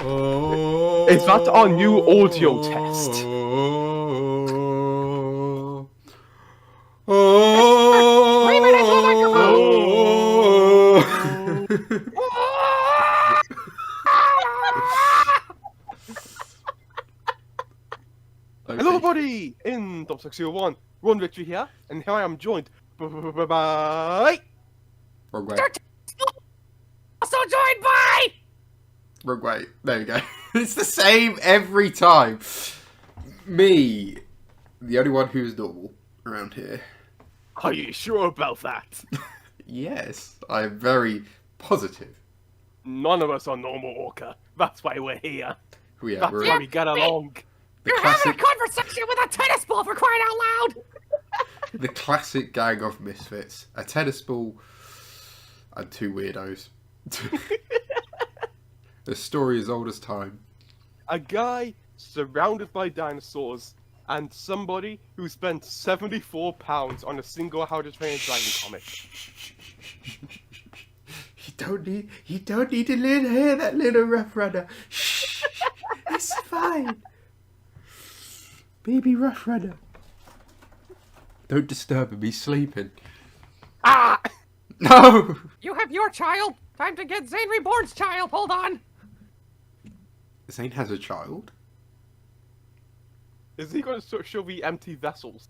Oh. Is that our new audio test? Scream it into the Hello, everybody! In Top 601, Ron Victory here, and here I am joined by... Wrong way. Also joined by... Wrong way. There we go. It's the same every time. Me, the only one who's normal around here. Are you sure about that? Yes, I am very positive. None of us are normal, Orca. That's why we're here. Yeah, That's we're why we get along. the You're classic, having a conversation with a tennis ball, for crying out loud! the classic gang of misfits. A tennis ball and two weirdos. The story is old as time. A guy surrounded by dinosaurs and somebody who spent £74 on a single How to Train a Dragon comic. You don't need to hear that little rough runner. Shh, it's fine. Baby rough runner. Don't disturb him, he's sleeping. Ah! No! You have your child! Time to get Zane Reborn's child, hold on! Zane has a child? Is he going to show me empty vessels?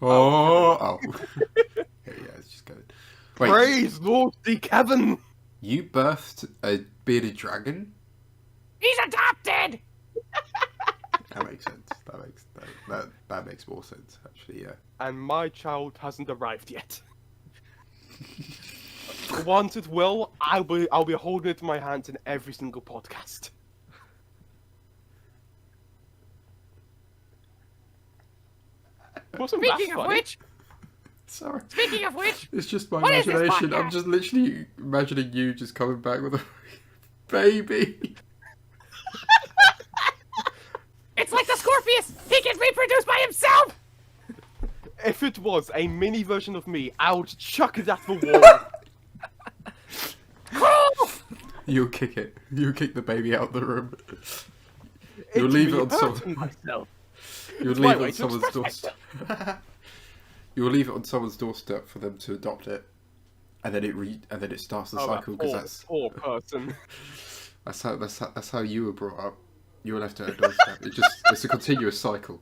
Oh. Yeah, it's just good. Wait, Praise Lord D. Kevin! you birthed a bearded dragon? He's adopted! That makes sense. That makes more sense, actually, yeah. And my child hasn't arrived yet. Once it will, I'll be holding it in my hands in every single podcast. Wasn't that Speaking of funny? which, Sorry. which, It's just my What is this imagination. I'm podcast? just literally imagining you just coming back with a baby. it's like the Scorpius! He can reproduce by himself! If it was a mini version of me, I would chuck it at the wall. Cool! You'll kick it. You'll kick the baby out of the room. It's You'll leave me it on hurting some. myself. You'll It's my leave it way on to someone's express doorstep. You'll leave it on someone's doorstep for them to adopt it, and then it starts the Oh, cycle that because poor person. that's how you were brought up. You were left at a doorstep. It's a continuous cycle.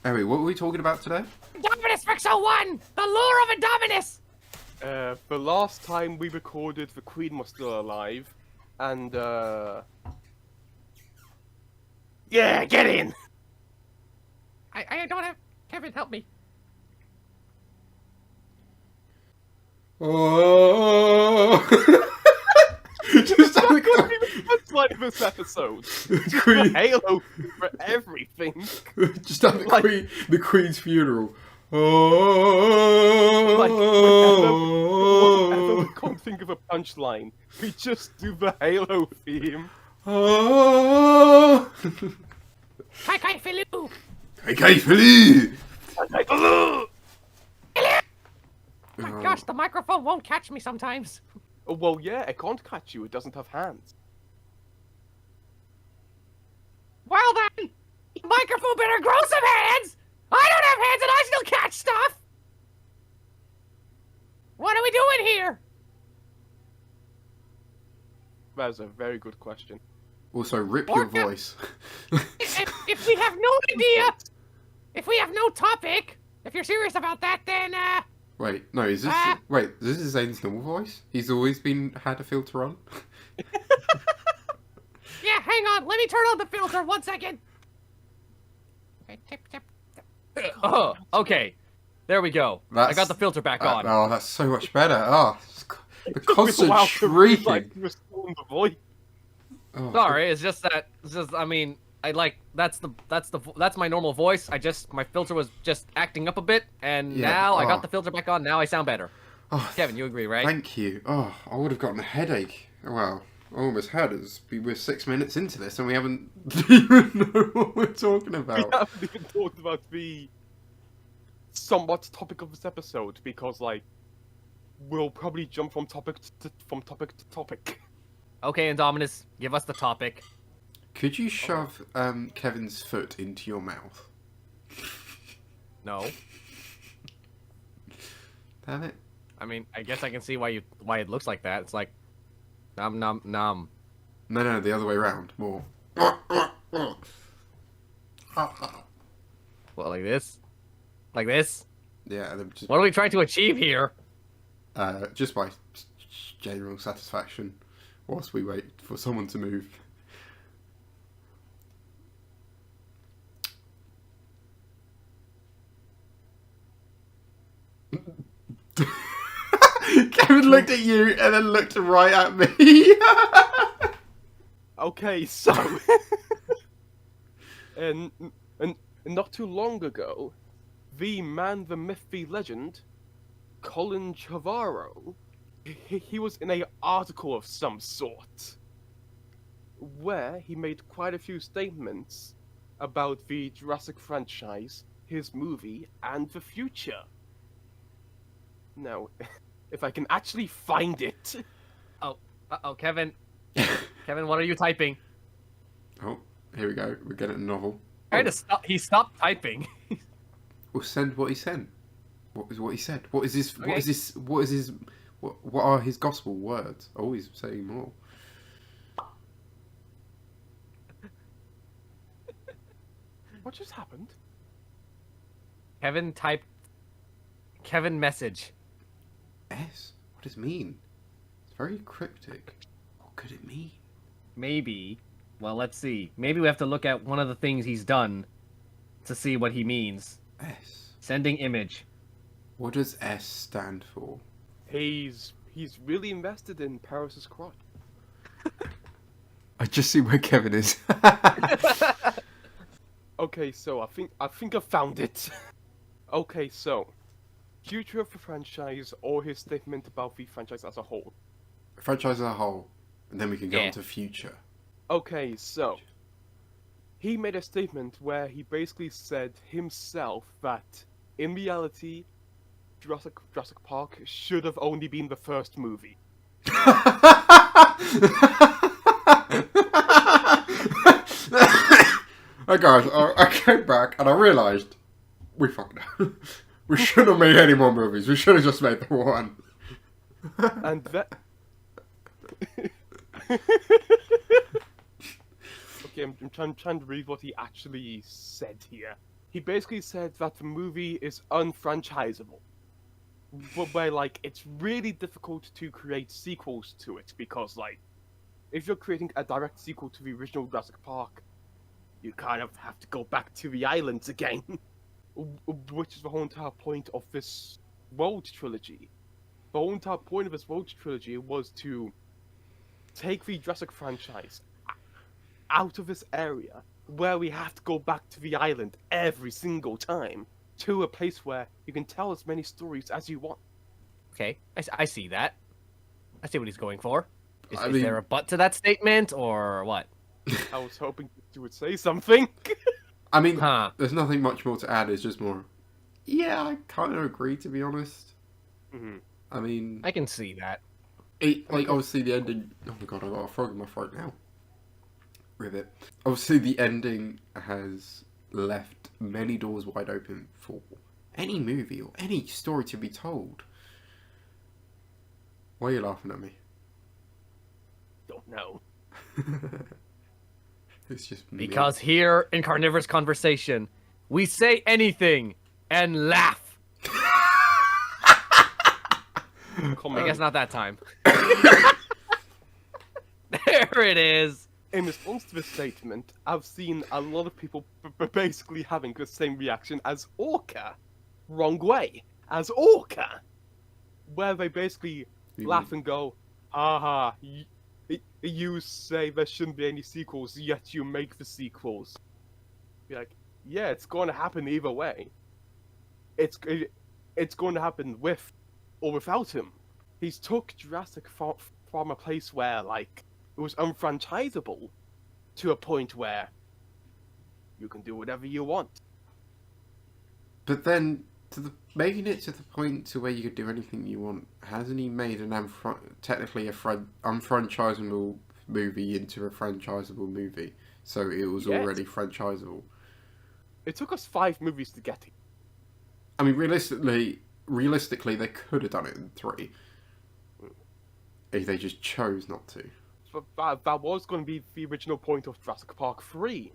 Anyway, what were we talking about today? Dominus Rexo 1! The lure of Indominus! The last time we recorded, the Queen was still alive, and yeah, get in. I don't have... Kevin, help me. Oh! Just have That could the be the punchline of this episode. The Queen. Halo for everything. Just have Like- the Queen's funeral. Like, whenever Oh! we can't think of a punchline, we just do the Halo theme. Oh! Kai Kai Filou! Okay, Philly! Oh my gosh, the microphone won't catch me sometimes. Oh, well, yeah, it can't catch you. It doesn't have hands. Well then, the microphone better grow some hands! I don't have hands and I still catch stuff! What are we doing here? That is a very good question. Also, rip your Orca. voice. If we have no idea, if we have no topic, if you're serious about that, then, Wait, no, is this... Wait, this is Zane's normal voice? He's always had a filter on? yeah, hang on, let me turn on the filter, 1 second. Okay, tip, tip. Oh, okay. There we go. I got the filter back on. Oh, that's so much better. Oh, the Took me a constant while to shrieking. realize you were still in the voice. Oh, Sorry, it's just that. I mean, that's my normal voice. My filter was just acting up a bit, and Yeah, now I oh. got the filter back on. Now I sound better. Oh, Kevin, you agree, right? Thank you. Oh, I would have gotten a headache. Well, I almost had. We're 6 minutes into this, and we haven't even know what we're talking We about. haven't even talked about the somewhat topic of this episode because like we'll probably jump from topic to topic. Okay, Indominus, give us the topic. Could you shove Kevin's foot into your mouth? No. Damn it. I mean, I guess I can see why it looks like that. It's like, nom nom nom. No, the other way around. More. What, like this? Like this? Yeah, and then just, What are we trying to achieve here? just by general satisfaction, whilst we wait for someone to move. Kevin looked at you and then looked right at me. Okay, so and not too long ago, the man, the myth, the legend, Coliin Trevarrow, he was in a article of some sort where he made quite a few statements about the Jurassic franchise, his movie, and the future. Now, if I can actually find it. Uh-oh, Kevin. Kevin, what are you typing? Oh, here we go. We're getting a novel. He stopped typing. We'll send what he sent. What is what he said? What is this? Okay. What is this? What is his? What are his gospel words? Oh, he's saying more. What just happened? Kevin typed. Kevin message. S? What does it mean? It's very cryptic. What could it mean? Maybe. Well, let's see. Maybe we have to look at one of the things he's done to see what he means. S. Sending image. What does S stand for? He's really invested in Paris's crotch. I just see where Kevin is. Okay, so I think I found it. Okay, so future of the franchise or his statement about the franchise as a whole. Franchise as a whole, and then we can go Yeah. on to future. Okay, so he made a statement where he basically said himself that in reality, Jurassic Park should have only been the first movie. Hey guys, I came back and I realised we fucked up. We shouldn't have made any more movies. We should have just made the one. And that. Okay, I'm trying to read what he actually said here. He basically said that the movie is unfranchisable. Where, like, it's really difficult to create sequels to it because, like, if you're creating a direct sequel to the original Jurassic Park, you kind of have to go back to the islands again. Which is the whole entire point of this World Trilogy. The whole entire point of this World Trilogy was to take the Jurassic franchise out of this area where we have to go back to the island every single time to a place where you can tell as many stories as you want. Okay, I see that. I see what he's going for. Is I mean- there a but to that statement, or what? I was hoping you would say something. I mean, Huh. there's nothing much more to add. It's just more. Yeah, I kind of agree, to be honest. Mhm. I mean, I can see that. like obviously the ending. Oh my god, I got a frog in my throat now. Rivet. Obviously, the ending has left many doors wide open for any movie or any story to be told. Why are you laughing at me? Don't know. It's just me. Because here in Carnivorous Conversation, we say anything and laugh. I guess not that time. There it is. In response to this statement, I've seen a lot of people basically having the same reaction as Orca. Wrong way. As Orca. Where they basically You laugh and go, haha, you say there shouldn't be any sequels, yet you make the sequels. Be like, yeah, it's going to happen either way. It's going to happen with or without him. He's took Jurassic from a place where, like, it was unfranchisable to a point where you can do whatever you want. But then making it to the point to where you could do anything you want. Hasn't he made an technically unfranchisable movie into a franchisable movie? So it was already franchisable. It took us 5 movies to get here. I mean, realistically, they could have done it in 3. If they just chose not to. But that was going to be the original point of Jurassic Park 3.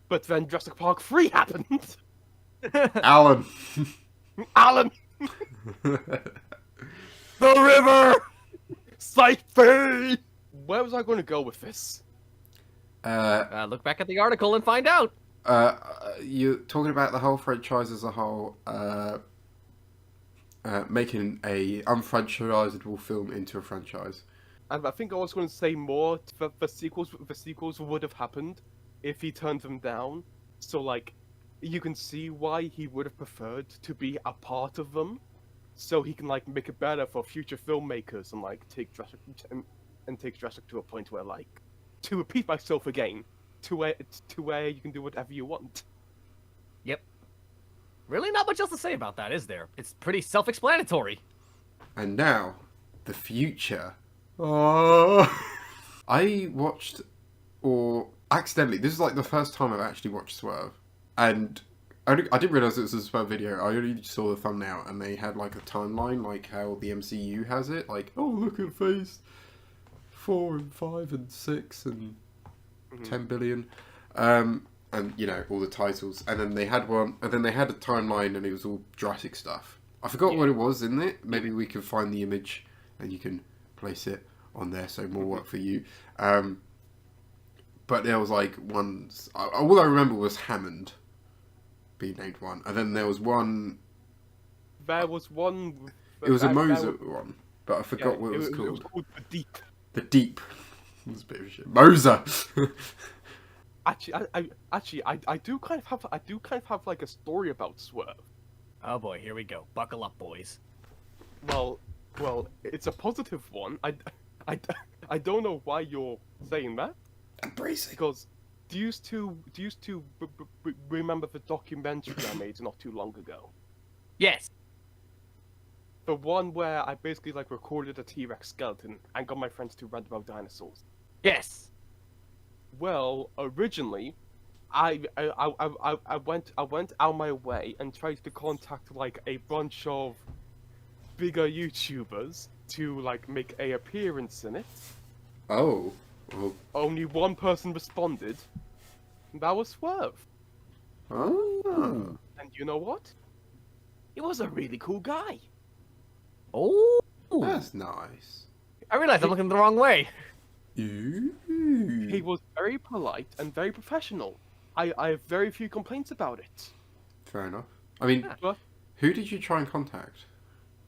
But then Jurassic Park 3 happened. Alan! Alan! The river! Site B! Where was I going to go with this? Look back at the article and find out. You're talking about the whole franchise as a whole, making a unfranchisable film into a franchise. And I think I was going to say more. The sequels would have happened if he turned them down. So like, you can see why he would have preferred to be a part of them, so he can like make it better for future filmmakers and like take Jurassic to a point where like, to repeat myself again, to where you can do whatever you want. Yep. Really not much else to say about that, is there? It's pretty self-explanatory. And now, the future. Oh. I watched, or accidentally, this is like the first time I've actually watched Swerve. And I didn't realise it was a Swerve video. I only saw the thumbnail and they had like a timeline, like how the MCU has it. Like, oh, look at phase 4 and 5 and 6 and 10 billion. And, you know, all the titles. And then they had one, and then they had a timeline and it was all Jurassic stuff. I forgot what it was in it. Maybe we can find the image and you can place it on there, so more work for you. But there was like ones, all I remember was Hammond being named one. And then there was one... There was one... It was a Moser one, but I forgot what it was called. It was called The Deep. The Deep. It was a bit of shit. Moser! Actually, I do kind of have like a story about Swerve. Oh boy, here we go. Buckle up, boys. Well, it's a positive one. I don't know why you're saying that. Embrace it. Because do you remember the documentary I made not too long ago? Yes. The one where I basically like recorded a T-Rex skeleton and got my friends to rant about dinosaurs. Yes. Well, originally, I went out my way and tried to contact like a bunch of bigger YouTubers to like make a appearance in it. Oh. Well. Only one person responded. And that was Swerve. Oh. And you know what? He was a really cool guy. Oh. That's nice. I realized I'm looking the wrong way. Ooh. He was very polite and very professional. I have very few complaints about it. Fair enough. I mean, But who did you try and contact?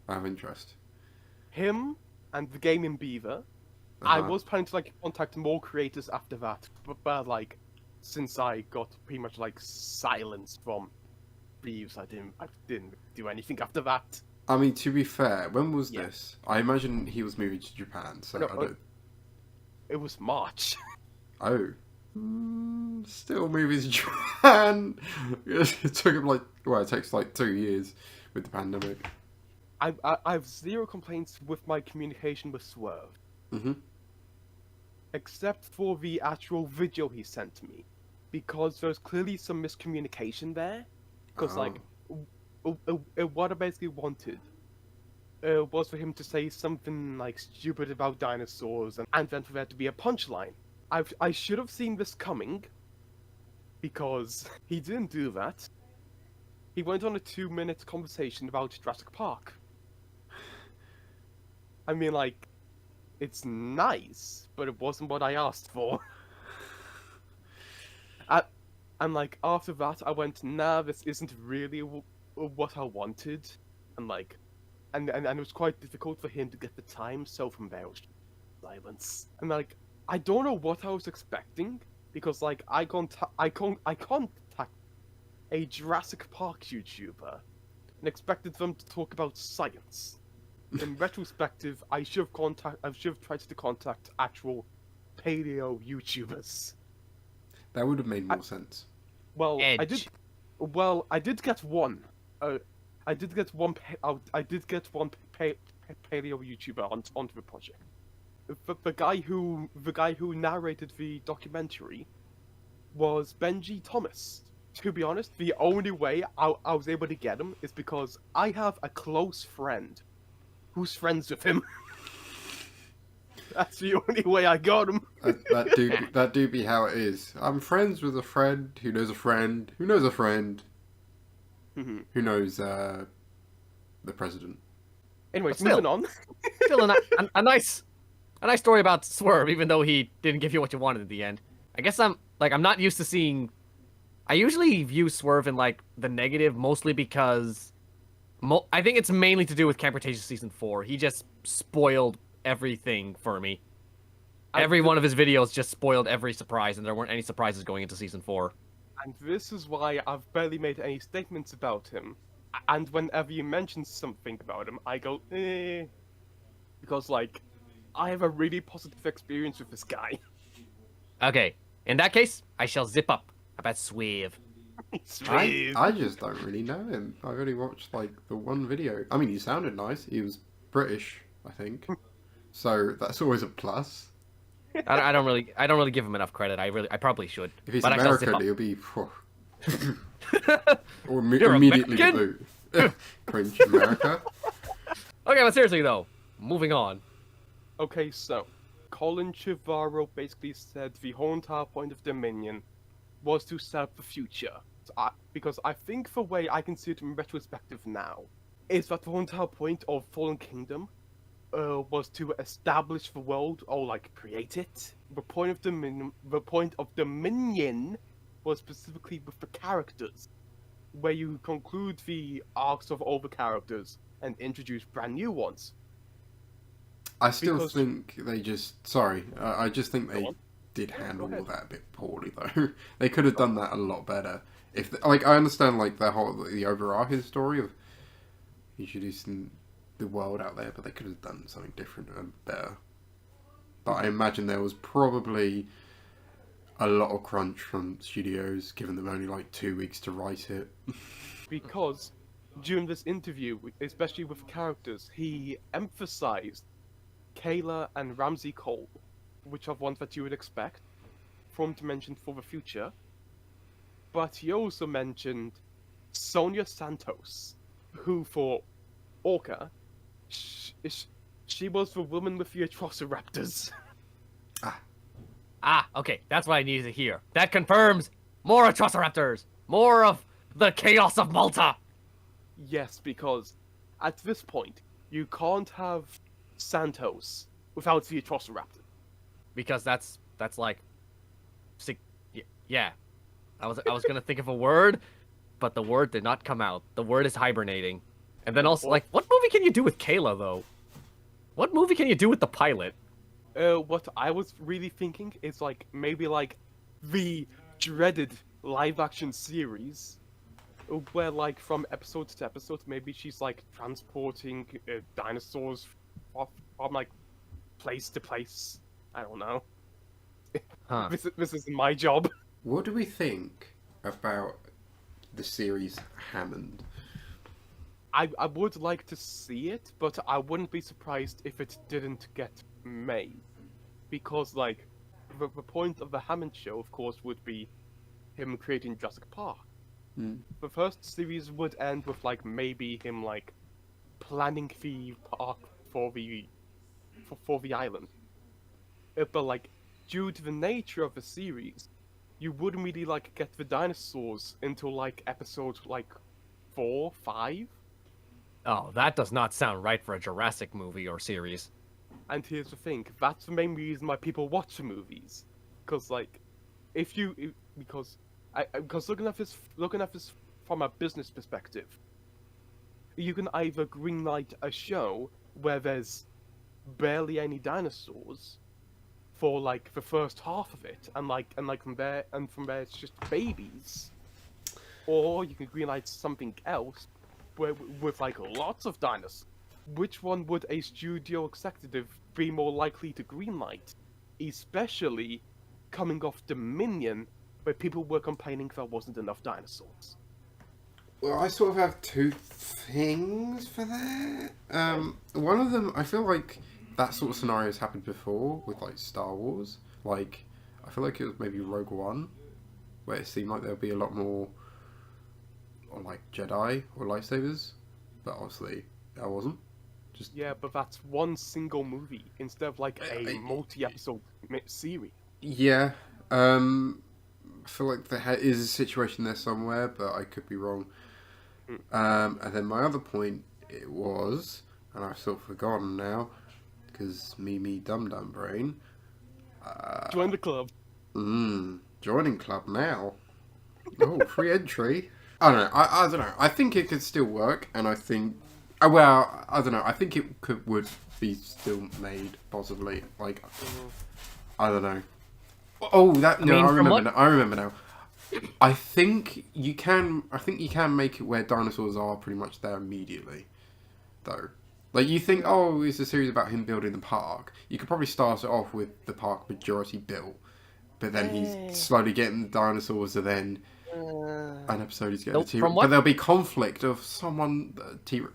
I have interest. him and the Gaming Beaver. I was planning to like contact more creators after that, but like, since I got pretty much like silence from Beaves, I didn't do anything after that. I mean, to be fair, when was this? I imagine he was moving to Japan, so No, I don't... It was March. Oh. Still moving to Japan! It took him like... Well, it takes like 2 years with the pandemic. I have zero complaints with my communication with Swerve. Mm-hmm. Except for the actual video he sent to me. Because there's clearly some miscommunication there. Because, like, what I basically wanted was for him to say something, like, stupid about dinosaurs, and then for there to be a punchline. I should have seen this coming, because he didn't do that. He went on a 2-minute conversation about Jurassic Park. I mean, like, it's nice, but it wasn't what I asked for. And like, after that, I went, nah, this isn't really what I wanted. And like, and it was quite difficult for him to get the time, so from there it was silence. And like, I don't know what I was expecting, because like, I contact a Jurassic Park YouTuber, and expected them to talk about science. In retrospective, I should have tried to contact actual paleo YouTubers. That would have made more sense. Well, Edge. Well, I did get one. I did get one. I did get one paleo YouTuber onto the project. The guy who narrated the documentary was Benji Thomas. To be honest, the only way I was able to get him is because I have a close friend who's friends with him. That's the only way I got him. That do be how it is. I'm friends with a friend who knows a friend who knows a friend who knows the president. Anyways, Still. moving on. Still a nice story about Swerve, even though he didn't give you what you wanted at the end. I guess I'm not used to seeing. I usually view Swerve in like the negative, mostly because I think it's mainly to do with Camp Cretaceous Season 4. He just spoiled everything for me. Every one of his videos just spoiled every surprise, and there weren't any surprises going into Season 4. And this is why I've barely made any statements about him. And whenever you mention something about him, I go, eh. Because, like, I have a really positive experience with this guy. Okay, in that case, I shall zip up about Swerve. I just don't really know him. I've only watched like the one video. I mean, he sounded nice. He was British, I think. So that's always a plus. I don't really give him enough credit. I probably should. If he's but American, he'll be or You're immediately American? boot. Cringe America. Okay, but seriously though, moving on. Okay, so, Coliin trevarrow basically said the whole entire point of Dominion was to set up the future. Because I think the way I can see it in retrospective now is that the whole entire point of Fallen Kingdom was to establish the world, or like create it. The point of Dominion was specifically with the characters, where you conclude the arcs of all the characters and introduce brand new ones. I still Because- think they just. Sorry, I just think they did handle all that a bit poorly though. They could have done that a lot better. If like I understand like the overarching story of introducing the world out there, but they could have done something different and better. But I imagine there was probably a lot of crunch from studios, giving them only like 2 weeks to write it. Because during this interview, especially with characters, he emphasized Kayla and Ramsey Cole, which are ones that you would expect from to mention for the future. But he also mentioned Sonia Santos, who for Orca, she was the woman with the Atrociraptors. Okay, that's what I needed to hear. That confirms more Atrociraptors, more of the chaos of Malta. Yes, because at this point, you can't have Santos without the Atrociraptor. Because that's like, yeah. I was gonna think of a word, but the word did not come out. The word is hibernating. And then also, like, what movie can you do with Kayla though? What movie can you do with the pilot? What I was really thinking is like maybe like the dreaded live-action series, where like from episode to episode, maybe she's like transporting dinosaurs from like place to place. I don't know. Huh. This isn't my job. What do we think about the series Hammond? I would like to see it, but I wouldn't be surprised if it didn't get made. Because, like, the point of the Hammond show, of course, would be him creating Jurassic Park. The first series would end with, like, maybe him, like, planning the park for the island. But, like, due to the nature of the series, you wouldn't really, like, get the dinosaurs until, like, episode, like, 4, 5. Oh, that does not sound right for a Jurassic movie or series. And here's the thing, that's the main reason why people watch the movies. Because, like, because looking at this from a business perspective, you can either greenlight a show where there's barely any dinosaurs for, like, the first half of it, and from there it's just babies. Or you can greenlight something else with like lots of dinosaurs. Which one would a studio executive be more likely to greenlight? Especially coming off Dominion, where people were complaining there wasn't enough dinosaurs. Well, I sort of have two things for that. One of them, I feel like that sort of scenario has happened before with like Star Wars. Like, I feel like it was maybe Rogue One, where it seemed like there'll be a lot more, on like Jedi or lightsabers, but obviously that wasn't. Yeah, but that's one single movie instead of like a multi-episode series. Yeah. I feel like there is a situation there somewhere, but I could be wrong. And then my other point, it was, and I've sort of forgotten now, because me dum brain. Join the club. Joining club now. Oh, free entry. I don't know. I don't know. I think it could still work, and I think, well, I don't know. I think it would be still made possibly. Like, I don't know. Oh, that no, I remember now. I remember now. I think you can make it where dinosaurs are pretty much there immediately, though. Like, you think, oh, it's a series about him building the park. You could probably start it off with the park majority built, but then he's slowly getting the dinosaurs, and then an episode he's getting the T-Rex. But there'll be conflict of someone, the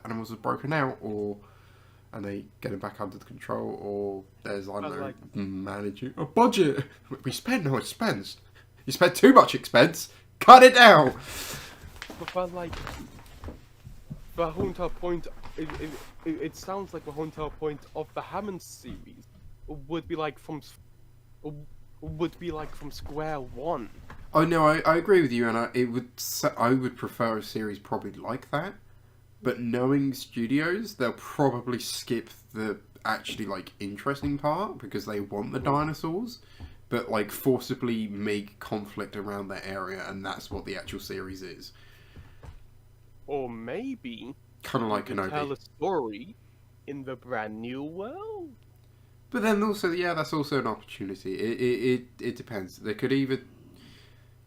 animals are broken out, and they get it back under control, or there's, I don't know, managing a budget. We spend no expense. You spent too much expense. Cut it down. But like, the whole entire point, it sounds like the whole entire point of the Hammond series would be like from square one. Oh no, I agree with you, and I would prefer a series probably like that. But knowing studios, they'll probably skip the actually like interesting part because they want the dinosaurs, but like forcibly make conflict around that area, and that's what the actual series is. Or maybe kind of like Kenobi. Tell a story in the brand new world. But then also, yeah, that's also an opportunity. It depends. They could either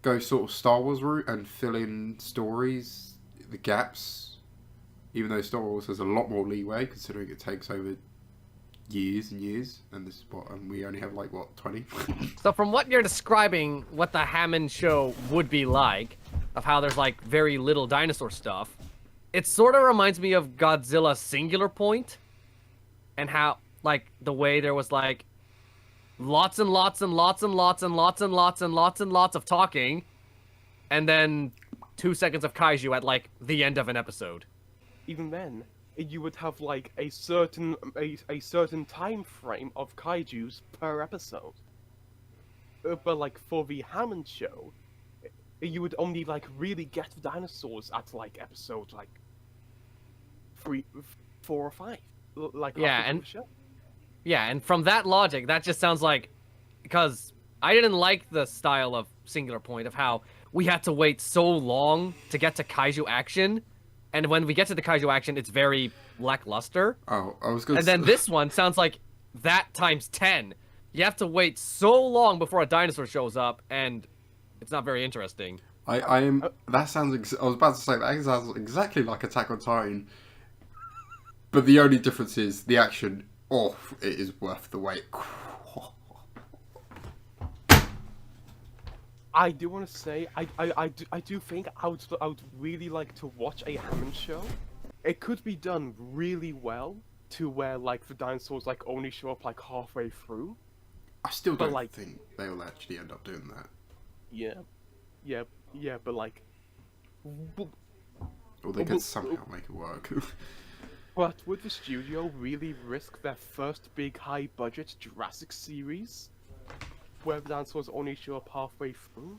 go sort of Star Wars route and fill in stories, the gaps. Even though Star Wars has a lot more leeway, considering it takes over years and years, and this is and we only have like 20. So from what you're describing, what the Hammond show would be like, of how there's like very little dinosaur stuff, it sort of reminds me of Godzilla Singular Point, and how like the way there was like lots and lots and lots and lots and lots and lots and lots and lots of talking, and then 2 seconds of kaiju at like the end of an episode. Even then, you would have like a certain time frame of kaijus per episode. But like for the Hammond show, you would only like really get the dinosaurs at like episode like 3, 4, or 5. Like the show. Yeah, and from that logic, that just sounds like, because I didn't like the style of Singular Point of how we had to wait so long to get to kaiju action. And when we get to the kaiju action, it's very lackluster. Oh, I was going to say... And then this one sounds like that times 10. You have to wait so long before a dinosaur shows up, and it's not very interesting. That sounds... I was about to say, that sounds exactly like Attack on Titan. But the only difference is the action, it is worth the wait. I do want to say, I do think I would really like to watch a Hammond show. It could be done really well to where like the dinosaurs like only show up like halfway through. I still don't think they'll actually end up doing that. Yeah, but like... Or they could somehow make it work. But would the studio really risk their first big high-budget Jurassic series? Where the dinosaurs only show up halfway through?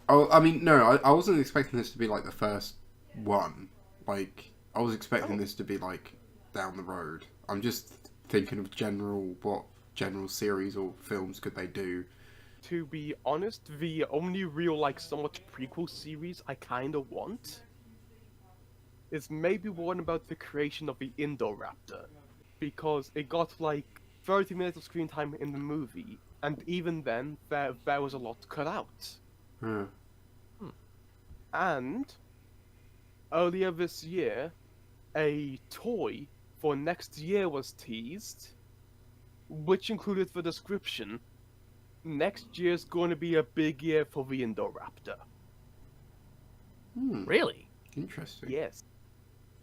Oh, I mean, no, I wasn't expecting this to be like the first one. Like, I was expecting this to be like down the road. I'm just thinking of what general series or films could they do. To be honest, the only real like somewhat prequel series I kinda want is maybe one about the creation of the Indoraptor. Because it got like 30 minutes of screen time in the movie, and even then, there was a lot cut out. Yeah. And earlier this year, a toy for next year was teased, which included the description, "Next year's going to be a big year for the Indoraptor." Really? Interesting. Yes.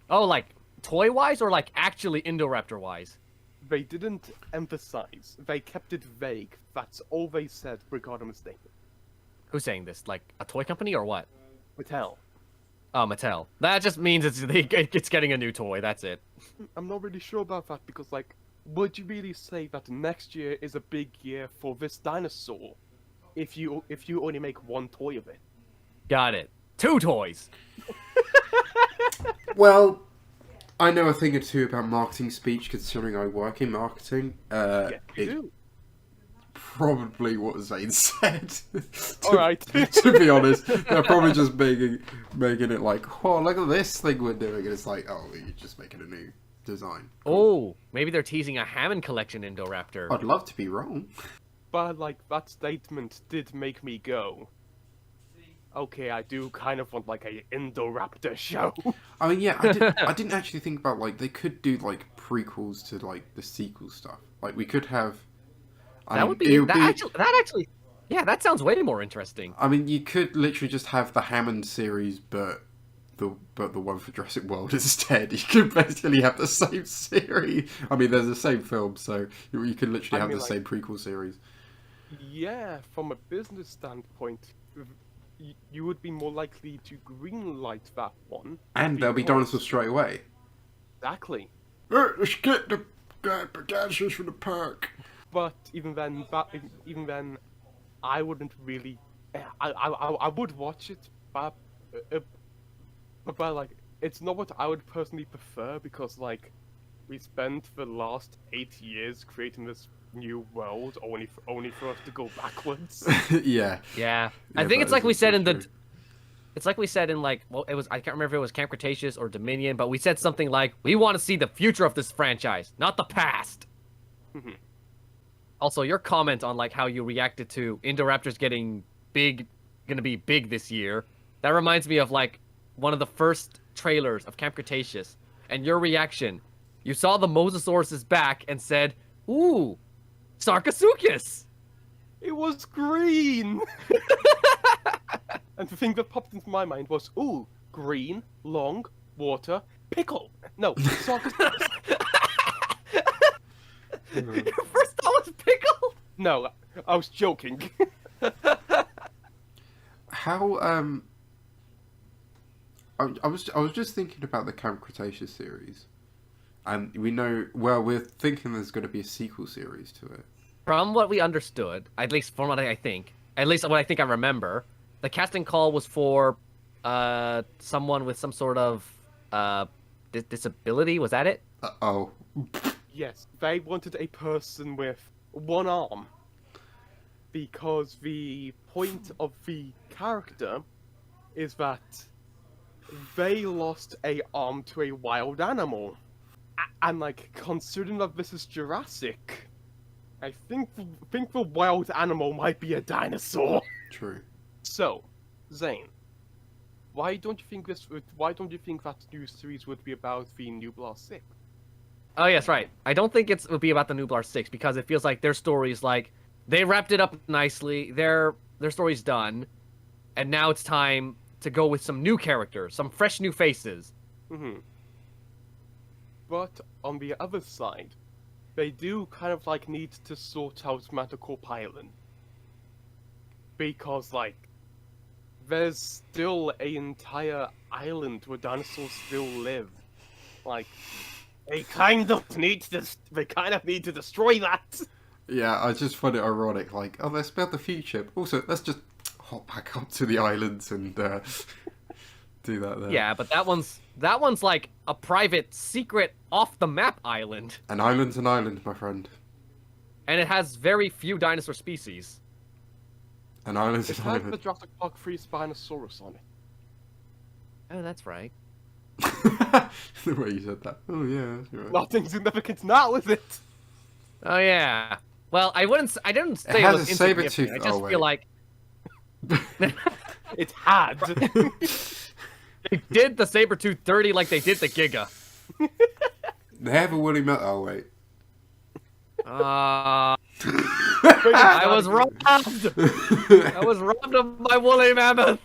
Oh, like toy-wise or like actually Indoraptor-wise? They didn't emphasize. They kept it vague. That's all they said regarding the statement. Who's saying this? Like a toy company or what? Mattel. Oh, Mattel. That just means it's getting a new toy. That's it. I'm not really sure about that because, like, would you really say that next year is a big year for this dinosaur if you only make one toy of it? Got it. 2 toys. Well, I know a thing or two about marketing speech, considering I work in marketing. Yeah, you It's do. probably what Zane said. All right. To be honest, they're probably just making it like, oh, look at this thing we're doing, and it's like, oh, you're just making a new design. Oh, maybe they're teasing a Hammond collection Indoraptor. I'd love to be wrong. But like that statement did make me go, okay, I do kind of want like a Indoraptor show. I mean, yeah, I didn't actually think about, like, they could do, like, prequels to, like, the sequel stuff. Like, we could have... That would be that actually. Yeah, that sounds way more interesting. I mean, you could literally just have the Hammond series, but the one for Jurassic World instead. You could basically have the same series. I mean, there's the same film, so you could literally have the same prequel series. Yeah, from a business standpoint, you would be more likely to greenlight that one. And there'll be dinosaurs straight away. Exactly. Let's get the dinosaurs from the park. But even then, I wouldn't really. I would watch it, but like it's not what I would personally prefer because like we spent the last 8 years creating this new world only for us to go backwards. Yeah. Yeah. I think it's like we said in the. It's like we said in like, well, it was, I can't remember if it was Camp Cretaceous or Dominion, but we said something like, we want to see the future of this franchise, not the past. Also, your comment on like how you reacted to Indoraptors getting gonna be big this year, that reminds me of like one of the first trailers of Camp Cretaceous, and your reaction. You saw the Mosasaurus back and said, ooh, Sarcosuchus! It was green! And the thing that popped into my mind was, ooh, green, long, water, pickle! No, Sarcosuchus. Your first thought was pickle? No, I was joking. How I was just thinking about the Camp Cretaceous series, and we're thinking there's going to be a sequel series to it. From what we understood, at least from what I think, at least what I think I remember, the casting call was for someone with some sort of disability. Was that it? Oh. Yes, they wanted a person with one arm. Because the point of the character is that they lost a arm to a wild animal. And like, considering that this is Jurassic, I think the wild animal might be a dinosaur. True. So, Zane, why don't you think that new series would be about the Nublar 6? Oh yes, right. I don't think it would be about the Nublar 6 because it feels like their story's like they wrapped it up nicely. Their story's done, and now it's time to go with some new characters, some fresh new faces. But on the other side, they do kind of like need to sort out Metacorp Island. Because like, there's still an entire island where dinosaurs still live. Like, they kind of need to destroy that. Yeah, I just find it ironic. Like, oh, let's build the future. Also, let's just hop back up to the islands and do that there. Yeah, but that one's like a private, secret, off the map island. An island's an island, my friend. And it has very few dinosaur species. An island's It an has island. the Jurassic Park 3 Spinosaurus on it. Oh, that's right. The way you said that. Oh yeah, that's right. Nothing significant now, is it? Oh yeah. Well, I didn't say it has was a saber insignificant. tooth- I just oh, feel wait. like It had. they did the saber-tooth dirty like they did the Giga. They have a woolly mammoth. Oh wait. I was robbed. I was robbed of my woolly mammoth.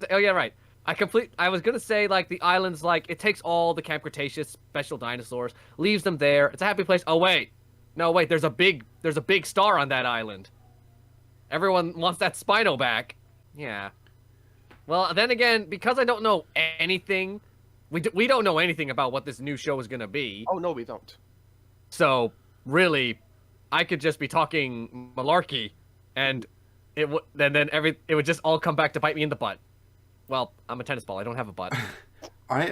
Oh yeah, right. I was gonna say like the island's like it takes all the Camp Cretaceous special dinosaurs, leaves them there. It's a happy place. Oh wait, no wait. There's a big star on that island. Everyone wants that Spino back. Yeah. Well, then again, because I don't know anything, we don't know anything about what this new show is gonna be. Oh no, we don't. So really, I could just be talking malarkey, and it would just all come back to bite me in the butt. Well, I'm a tennis ball. I don't have a butt. I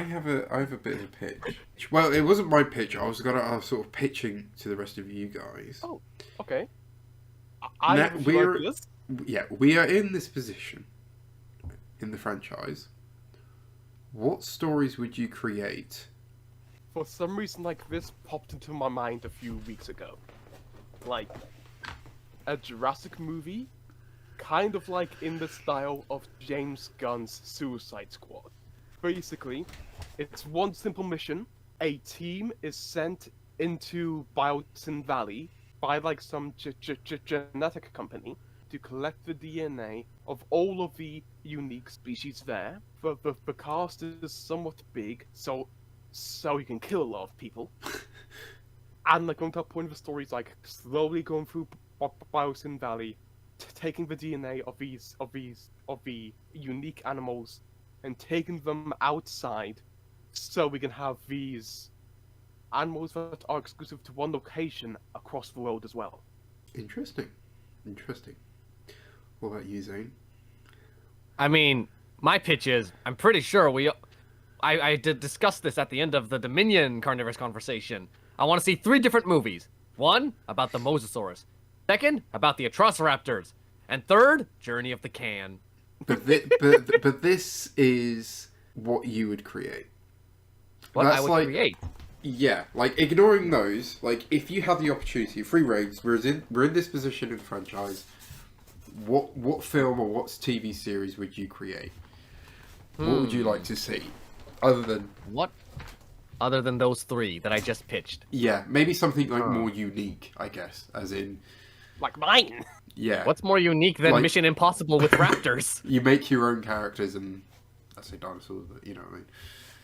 have a bit of a pitch. Well, it wasn't my pitch. I was sort of pitching to the rest of you guys. Oh, okay. Now, we're this. Yeah, we are in this position in the franchise. What stories would you create? For some reason, like this popped into my mind a few weeks ago. Like a Jurassic movie, kind of like in the style of James Gunn's Suicide Squad. Basically, it's one simple mission. A team is sent into Biotin Valley by like some genetic company to collect the DNA of all of the unique species there. The cast is somewhat big, so you can kill a lot of people. And like on that point of the story is like slowly going through Biotin Valley, taking the DNA of the unique animals and taking them outside, so we can have these animals that are exclusive to one location across the world as well. Interesting. What about you, Zane? I mean, my pitch is, I'm pretty sure I did discuss this at the end of the Dominion Carnivorous Conversation. I want to see 3 different movies. 1, about the Mosasaurus. 2nd, about the Atrociraptors. And 3rd, Journey of the Can. But this is what you would create. What That's I would like, create. Yeah, like ignoring those, like if you had the opportunity, free reigns, we're in this position in the franchise. What film or what TV series would you create? What would you like to see? Other than those 3 that I just pitched. Yeah, maybe something like more unique, I guess, as in Like mine! yeah. What's more unique than Like- Mission Impossible with raptors? You make your own characters and I say dinosaurs, but you know what I mean.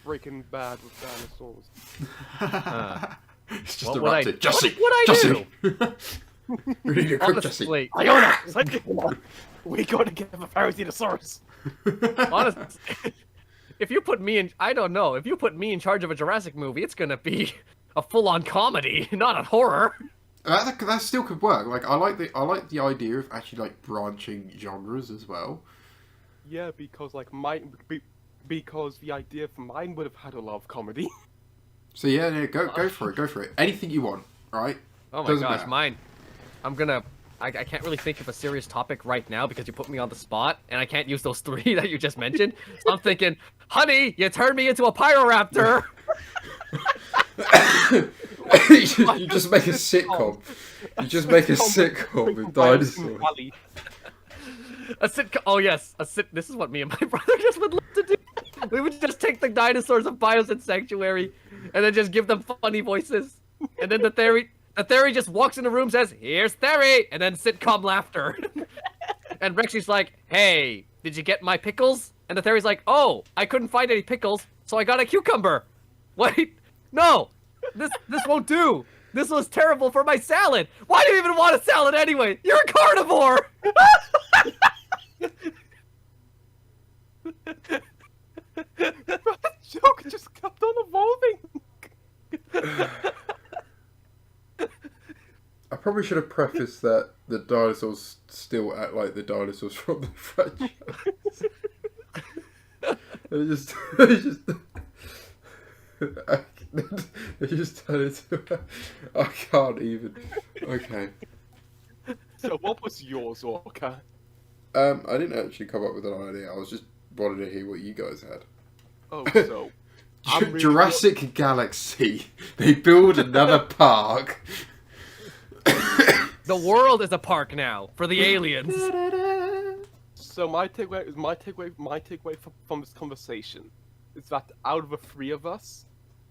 Breaking Bad with dinosaurs. It's just what a would I- raptor. Jesse! what would I Jesse! We need to cook Jesse. Honestly, Iona! We gotta get the Parodinosaurus! honestly, if you put me in, I don't know, if you put me in charge of a Jurassic movie, it's gonna be a full-on comedy, not a horror. That still could work. Like I like the idea of actually like branching genres as well. Yeah, because like because the idea for mine would have had a lot of comedy. So yeah, go for it. Anything you want, right? Oh my Doesn't gosh, matter. mine. I can't really think of a serious topic right now because you put me on the spot, and I can't use those 3 that you just mentioned. So I'm thinking, honey, you turned me into a Pyroraptor! you just make a sitcom. You just make a sitcom with dinosaurs. A sitcom. Oh yes, this is what me and my brother just would love to do. We would just take the dinosaurs of Biosin Sanctuary, and then just give them funny voices. And then the theory just walks in the room, says, "Here's Theory," and then sitcom laughter. And Rexy's like, "Hey, did you get my pickles?" And the Theory's like, "Oh, I couldn't find any pickles, so I got a cucumber." Wait, no, this won't do. This was terrible for my salad. Why do you even want a salad anyway? You're a carnivore. That joke just kept on evolving. I probably should have prefaced that the dinosaurs still act like the dinosaurs from the franchise. They just turn into. I can't even. Okay. So what was yours, Orca? I didn't actually come up with an idea. I was just wanted to hear what you guys had. Oh, so I'm really Jurassic Galaxy. They build another park. The world is a park now for the aliens. So my takeaway from this conversation is that out of the 3 of us,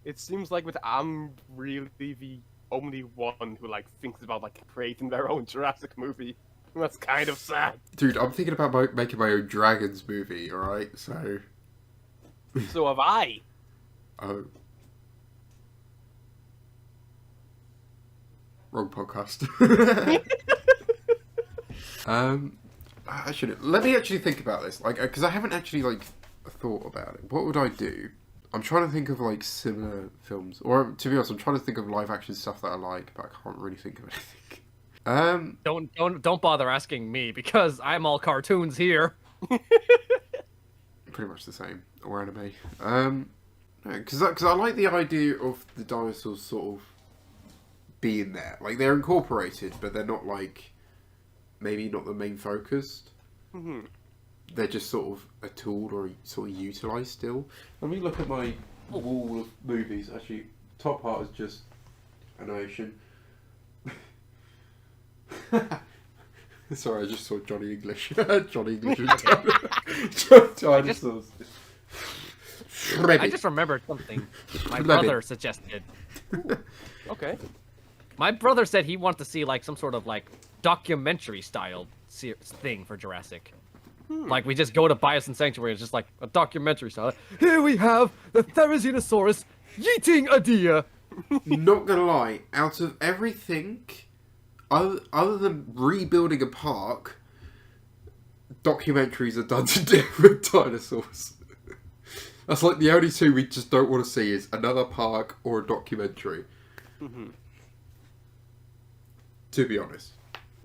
it seems like that I'm really the only one who like thinks about like creating their own Jurassic movie. That's kind of sad. Dude, I'm thinking about making my own Dragons movie, alright? So... So have I. Oh. Wrong podcast. Let me actually think about this. Like, because I haven't actually, like, thought about it. What would I do? I'm trying to think of, like, similar films. Or, to be honest, I'm trying to think of live action stuff that I like, but I can't really think of anything. Don't bother asking me because I'm all cartoons here. Pretty much the same, or anime. Because I like the idea of the dinosaurs sort of being there. Like, they're incorporated, but they're not, like, maybe not the main focus. Mm-hmm. They're just sort of a tool or sort of utilised still. Let me look at my wall of movies. Actually, top part is just animation. Sorry, I just saw Johnny English. Johnny English and dinosaurs. I just remembered something my brother suggested. Okay. My brother said he wanted to see like some sort of like documentary style thing for Jurassic. Like we just go to Bison Sanctuary, it's just like a documentary style. Here we have the Therizinosaurus yeeting a deer. Not gonna lie, out of everything, other than rebuilding a park, documentaries are done to deal with dinosaurs. That's like the only two we just don't want to see is another park or a documentary. Mm-hmm. To be honest.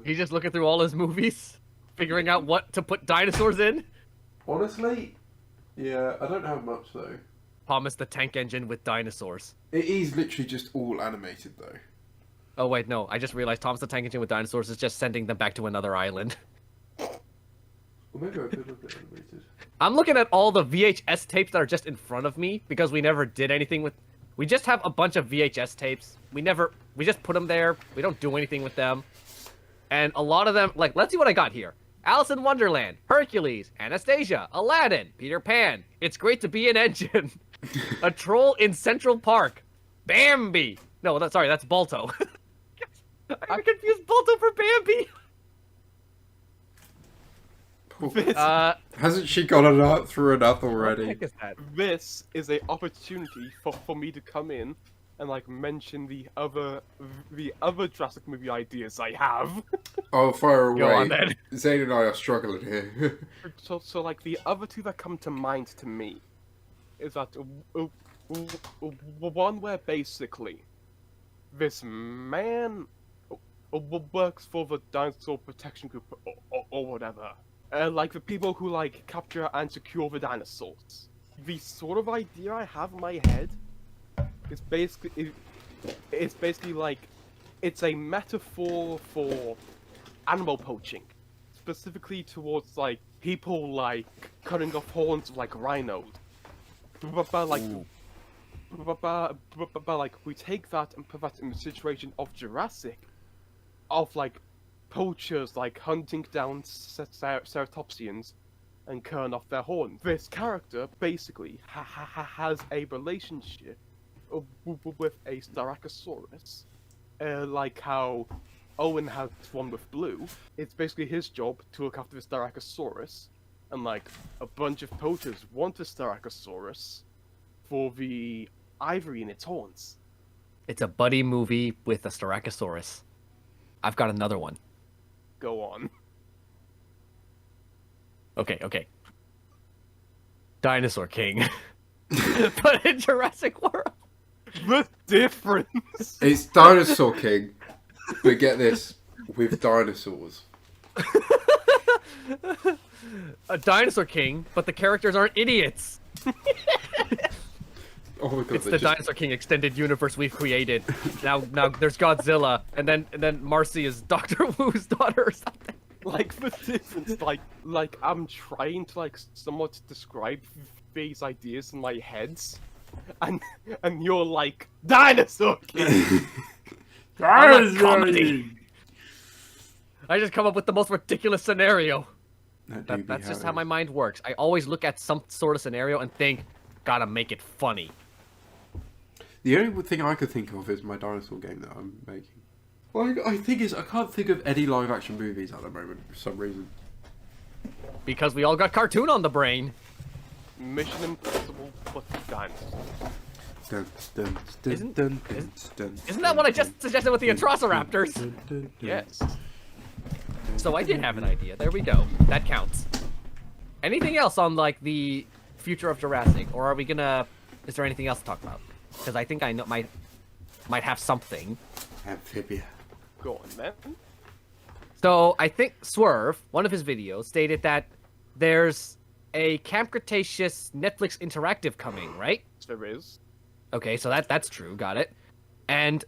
He's just looking through all his movies, figuring out what to put dinosaurs in. Honestly, yeah, I don't have much though. Thomas the Tank Engine with dinosaurs. It is literally just all animated though. Oh wait, no, I just realized Thomas the Tank Engine with dinosaurs is just sending them back to another island. Or maybe I could look at animated. I'm looking at all the VHS tapes that are just in front of me because we never did anything with... We just have a bunch of VHS tapes. We just put them there. We don't do anything with them. And a lot of them, like, let's see what I got here. Alice in Wonderland, Hercules, Anastasia, Aladdin, Peter Pan, It's Great to Be an Engine, A Troll in Central Park, Bambi. No, that's Balto. I confused Balto for Bambi. Hasn't she got through enough already? What the heck is that? This is a opportunity for me to come in and like mention the other Jurassic movie ideas I have. Oh, fire away. Go on, then. Zane and I are struggling here. So like the other two that come to mind to me is that one where basically this man works for the dinosaur protection group or whatever. Like the people who like capture and secure the dinosaurs. The sort of idea I have in my head is basically like it's a metaphor for animal poaching, specifically towards like people like cutting off horns of like rhinos. But like we take that and put that in the situation of Jurassic, of like poachers like hunting down ceratopsians and cutting off their horn. This character basically has a relationship with a Styracosaurus, like how Owen has one with Blue. It's basically his job to look after the Styracosaurus, and like a bunch of poachers want the Styracosaurus for the ivory in its horns. It's a buddy movie with a Styracosaurus. I've got another one. Go on. Okay. Dinosaur King. But in Jurassic World. The difference. It's Dinosaur King, but get this, with dinosaurs. A Dinosaur King, but the characters aren't idiots. Oh my god! It's the Dinosaur King extended universe we've created. Now there's Godzilla, and then Marcy is Doctor Wu's daughter or something. Like the difference, like I'm trying to like somewhat describe these ideas in my heads, and you're like Dinosaur King. I'm not comedy. I just come up with the most ridiculous scenario. That's just how my mind works. I always look at some sort of scenario and think, gotta make it funny. The only thing I could think of is my dinosaur game that I'm making. I think I can't think of any live action movies at the moment for some reason. Because we all got cartoon on the brain. Mission Impossible, but dinosaurs. Isn't that what I just suggested with the Atrociraptors? Yes. So I did have an idea. There we go. That counts. Anything else on like the future of Jurassic, or are we gonna? Is there anything else to talk about? Because I think I know might have something. Amphibia. Go on, man. So I think Swerve, one of his videos, stated that there's a Camp Cretaceous Netflix interactive coming, right? There is. Okay, so that's true. Got it. And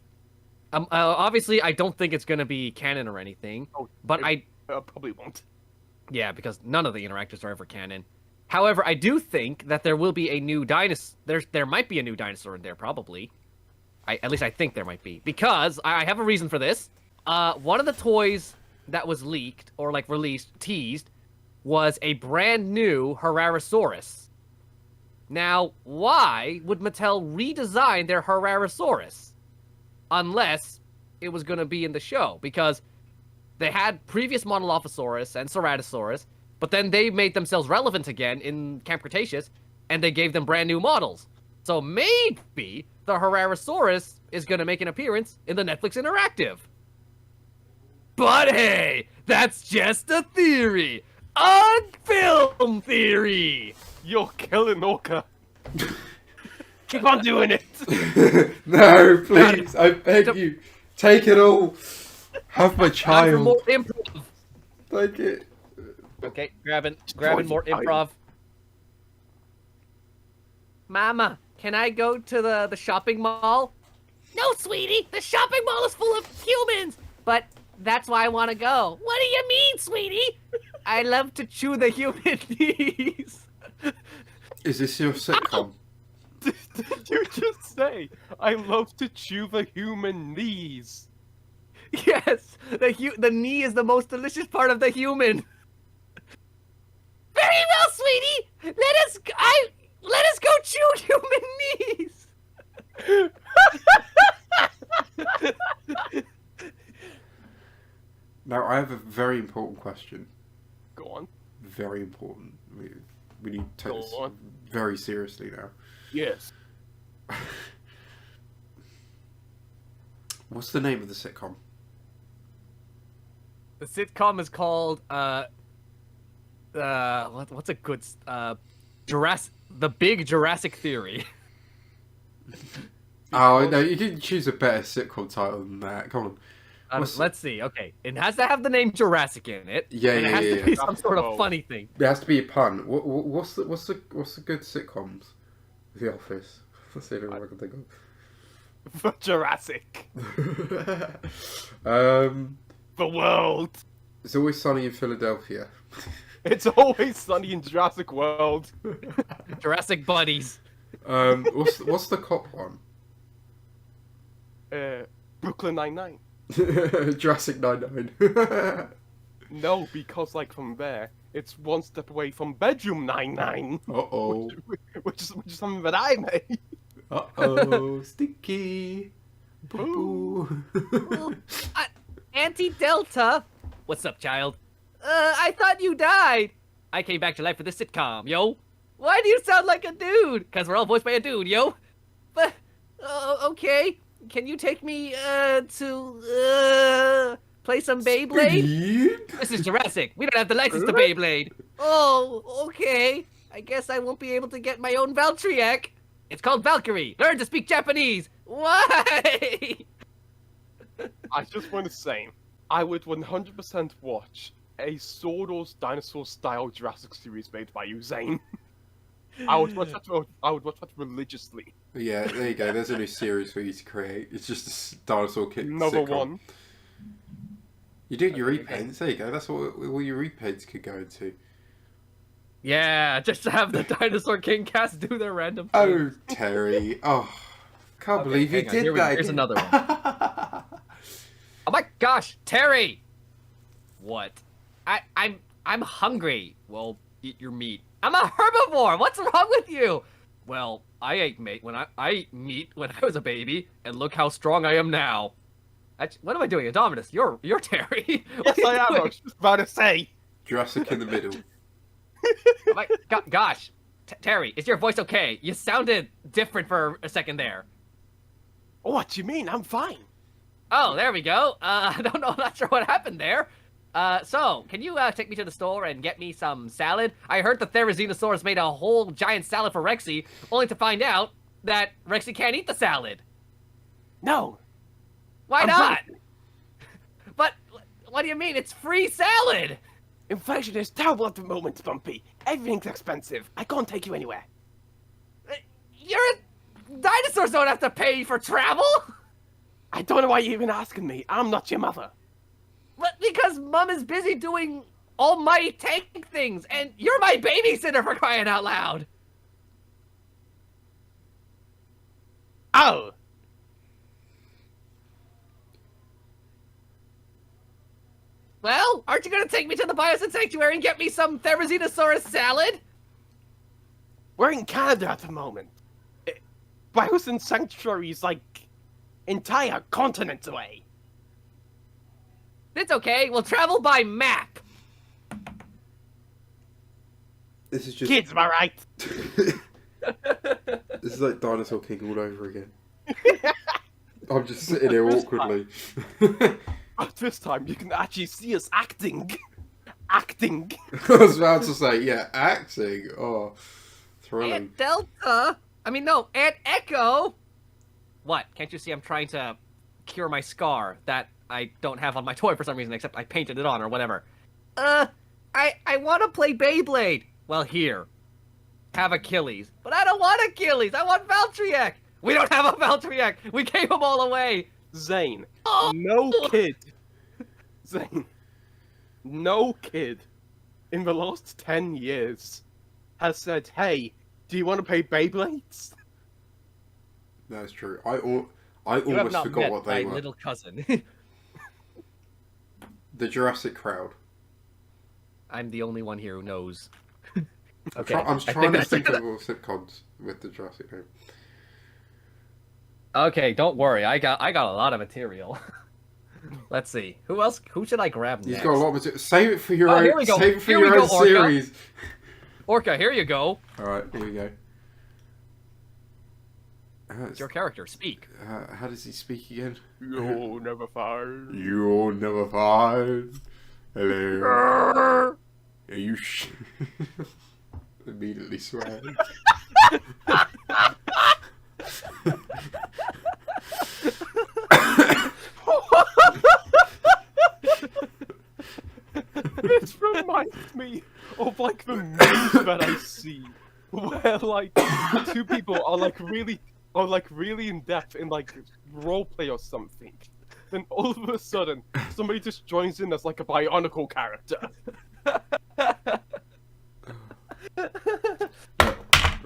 obviously, I don't think it's gonna be canon or anything. Oh, but it probably won't. Yeah, because none of the interactors are ever canon. However, I do think that there will be a new dinosaur. There might be a new dinosaur in there, probably. At least I think there might be, because I have a reason for this. One of the toys that was leaked or like released, teased, was a brand new Herrerasaurus. Now, why would Mattel redesign their Herrerasaurus? Unless it was going to be in the show, because they had previous Monolophosaurus and Ceratosaurus, but then they made themselves relevant again in Camp Cretaceous, and they gave them brand new models. So maybe the Herrerasaurus is going to make an appearance in the Netflix Interactive. But hey, that's just a theory. A film theory. You're killing Orca. Keep on doing it. No, please, I beg you. Take it all. Have my Time for child. more improv. Take it. Okay, grabbing more improv. Mama, can I go to the shopping mall? No, sweetie, the shopping mall is full of humans. But that's why I want to go. What do you mean, sweetie? I love to chew the human knees. Is this your sitcom? Did you just say, I love to chew the human knees? Yes, the knee is the most delicious part of the human. Very well, sweetie. Let us go chew human knees. Now, I have a very important question. Go on. Very important. We need to take Go this on. very seriously now. Yes. What's the name of the sitcom? The sitcom is called what's a good The Big Jurassic Theory. Oh no, you didn't choose a better sitcom title than that. Come on. Let's see. Okay, it has to have the name Jurassic in it. Yeah, and yeah, it has yeah, to be yeah. some sort of Whoa. funny thing. There has to be a pun. What's the good sitcoms? The Office. That's the only one I can think For Jurassic. of. The world. It's Always Sunny in Philadelphia. It's always sunny in Jurassic World. Jurassic Buddies. What's the cop one? Brooklyn Nine-Nine. Jurassic 99. No, because like from there, it's one step away from Bedroom Nine-Nine. Uh-oh. Which is something that I made. Uh-oh. Sticky. Boo. Auntie Delta. What's up, child? I thought you died. I came back to life for this sitcom, yo. Why do you sound like a dude? Because we're all voiced by a dude, yo. But, okay. Can you take me, to play some Beyblade? Speed? This is Jurassic. We don't have the license to Beyblade. Oh, okay. I guess I won't be able to get my own Valtryek. It's called Valkyrie. Learn to speak Japanese. Why? I just want to say, I would 100% watch a Sword Wars dinosaur-style Jurassic series made by you, Zane. I would watch that religiously. Yeah, there you go. There's a new series for you to create. It's just a dinosaur kid Another sitcom. one. You do your repaints. There you go. That's what all your repaints could go into. Yeah, just to have the Dinosaur King cast do their random Oh, things. Terry. Oh, can't Okay, believe you hang on. did Here that. here's again. another one. Oh my gosh, Terry! What? I'm hungry. Well, eat your meat. I'm a herbivore. What's wrong with you? Well, I ate meat when I ate meat when I was a baby, and look how strong I am now. What am I doing? Indominus, you're Terry. What Yes, are you I am. I doing? was just about to say. Jurassic in the middle. Gosh, Terry, is your voice okay? You sounded different for a second there. What do you mean? I'm fine. Oh, there we go. I don't know. I'm not sure what happened there. So, can you take me to the store and get me some salad? I heard the Therizinosaurus made a whole giant salad for Rexy, only to find out that Rexy can't eat the salad. No. Why I'm not? But what do you mean? It's free salad. Inflation is terrible at the moment, Bumpy. Everything's expensive. I can't take you anywhere. Dinosaurs don't have to pay for travel. I don't know why you're even asking me. I'm not your mother. But because Mom is busy doing almighty tank things, and you're my babysitter for crying out loud. Oh. Well, aren't you gonna take me to the Biosin Sanctuary and get me some Therizinosaurus salad? We're in Canada at the moment. Biosin Sanctuary is like entire continents away. It's okay. We'll travel by map. This is just. Kids, am I right? This is like Dinosaur King all over again. I'm just sitting here awkwardly. But this time you can actually see us acting. Acting. I was about to say, yeah, acting. Oh, thrilling. Aunt Delta. I mean, no, Aunt Echo. What? Can't you see I'm trying to cure my scar that I don't have on my toy for some reason, except I painted it on or whatever. I want to play Beyblade. Well, here. Have Achilles. But I don't want Achilles. I want Valtryek. We don't have a Valtryek. We gave them all away. Zane, Oh. no kid. Zane, no kid in the last 10 years has said, hey, do you want to play Beyblades? That's true. I You have almost not forgot met what my they were. little cousin. The Jurassic crowd. I'm the only one here who knows. Okay. I'm I trying to that's- think of all sitcoms with the Jurassic name. Okay, don't worry. I got a lot of material. Let's see. Who else? Who should I grab You've next? got a lot of material. Save it for your Oh, own. here we go. Save it for Here we your go, own Orca. series. Orca, here you go. All right, here we go. It's your character. Speak. How does he speak again? You'll never find. You'll never find. Hello. Are you immediately swearing. This reminds me of like the memes that I see, where like two people are like really in depth in like roleplay or something. Then all of a sudden, somebody just joins in as like a Bionicle character.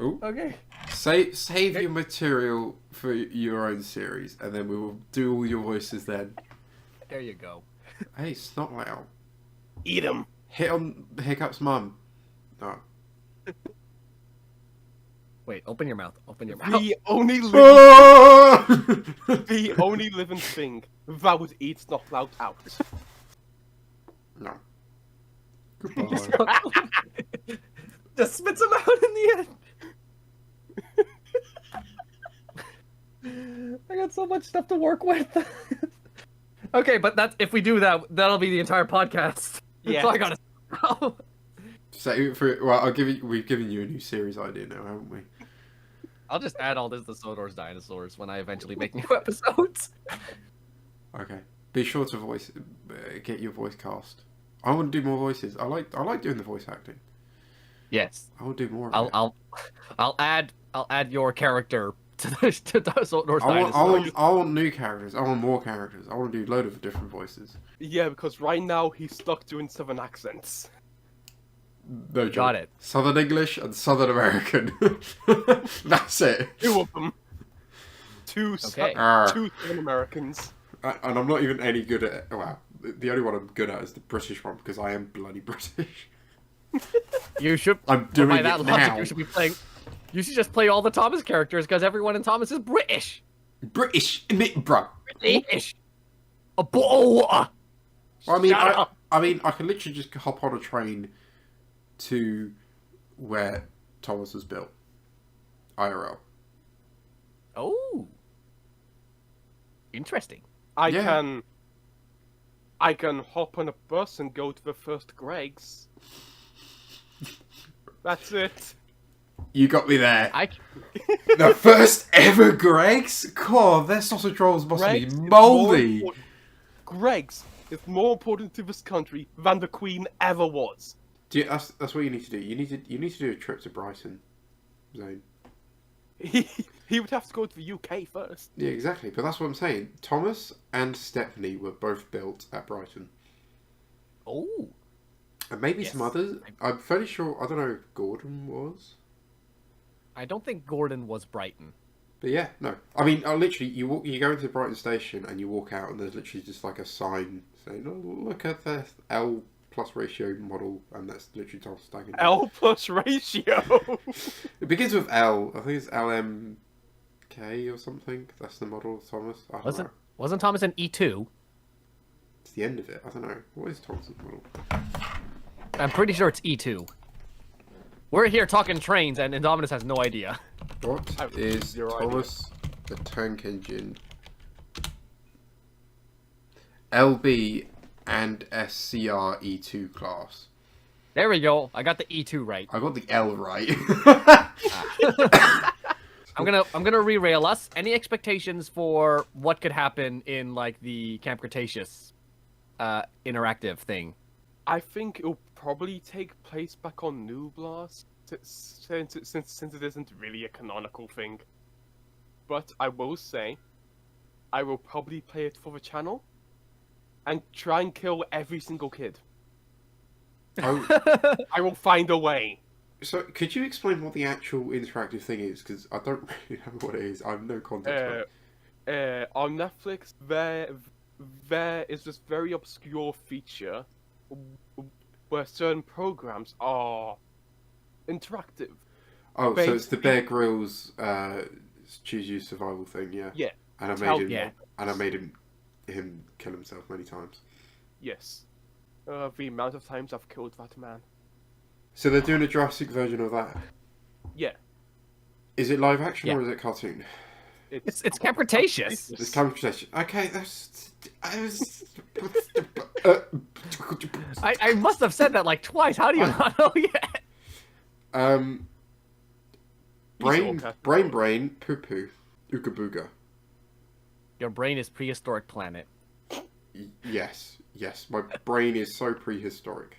Ooh. Okay. Save your material for your own series, and then we will do all your voices then. There you go. Hey, it's not loud. Eat him. Hit on Hiccup's mum. No. Wait. Open your mouth. Open your mouth. The only living, Oh! the only living thing that would eat not loud out. No. Goodbye. Just spits him out in the end. I got so much stuff to work with. Okay, but that's if we do that, that'll be the entire podcast. Yeah. So I gotta. Save it for. Well, we've given you a new series idea now, haven't we? I'll just add all this to Sodor's Dinosaurs when I eventually make new episodes. Okay. Be sure to get your voice cast. I want to do more voices. I like doing the voice acting. Yes. I will do more. Of it. I'll add your character to Sodor's I Dinosaurs. want new characters. I want more characters. I want to do a load of different voices. Yeah, because right now he's stuck doing 7 accents. No joke. Got it. Southern English and Southern American. That's it. 2 of them. Two Okay. Southern Americans. And I'm not even any good at. Well, the only one I'm good at is the British one because I am bloody British. You should. I'm doing by it that logic, now. you should be playing. You should just play all the Thomas characters because everyone in Thomas is British. British, bruh. British. A bowl of water. I mean, Shut up. I mean, I can literally just hop on a train to where Thomas was built. IRL. Oh. Interesting. I Yeah. can hop on a bus and go to the first Greg's. That's it. You got me there. I The first ever Greg's? God, their sausage rolls must Greg's be is mouldy. Greg's is more important to this country than the Queen ever was. That's what you need to do. You need to do a trip to Brighton, Zane. He would have to go to the UK first. Yeah, exactly. But that's what I'm saying. Thomas and Stepney were both built at Brighton. Oh. And maybe Yes. some others. I'm fairly sure. I don't know if Gordon was. I don't think Gordon was Brighton. But yeah, no. I mean, literally, you go into Brighton Station and you walk out, and there's literally just like a sign saying, "Oh, look at the L plus ratio model," and that's literally Thomas Staggin. L plus ratio. It begins with L. I think it's LMK or something. That's the model of Thomas. I don't know. Wasn't Thomas an E2? It's the end of it. I don't know. What is Thomas's model? I'm pretty sure it's E2. We're here talking trains, and Indominus has no idea. What I have is zero Thomas the Tank Engine? LB and SCR E2 class. There we go. I got the E2 right. I got the L right. I'm gonna re-rail us. Any expectations for what could happen in like the Camp Cretaceous interactive thing? I think it'll probably take place back on New Blast, since it isn't really a canonical thing. But I will say, I will probably play it for the channel, and try and kill every single kid. Oh, I will find a way. so could you explain what the actual interactive thing is? Because I don't really know what it is. I have no context. for it. On Netflix, there is this very obscure feature where certain programs are interactive. Oh, so it's the basically- Bear Grylls choose you survival thing, yeah. Yeah. And I Tell- made him. yeah. And I made him kill himself many times. Yes. The amount of times I've killed that man. So they're doing a Jurassic version of that. Yeah. Is it live action Yeah. or is it cartoon? It's Camp Cretaceous. It's conversation. Okay, that's. I was. I must have said that like twice. How do you not know yet? Brain, poo poo, ooga booga. Your brain is prehistoric planet. Yes, my brain is so prehistoric.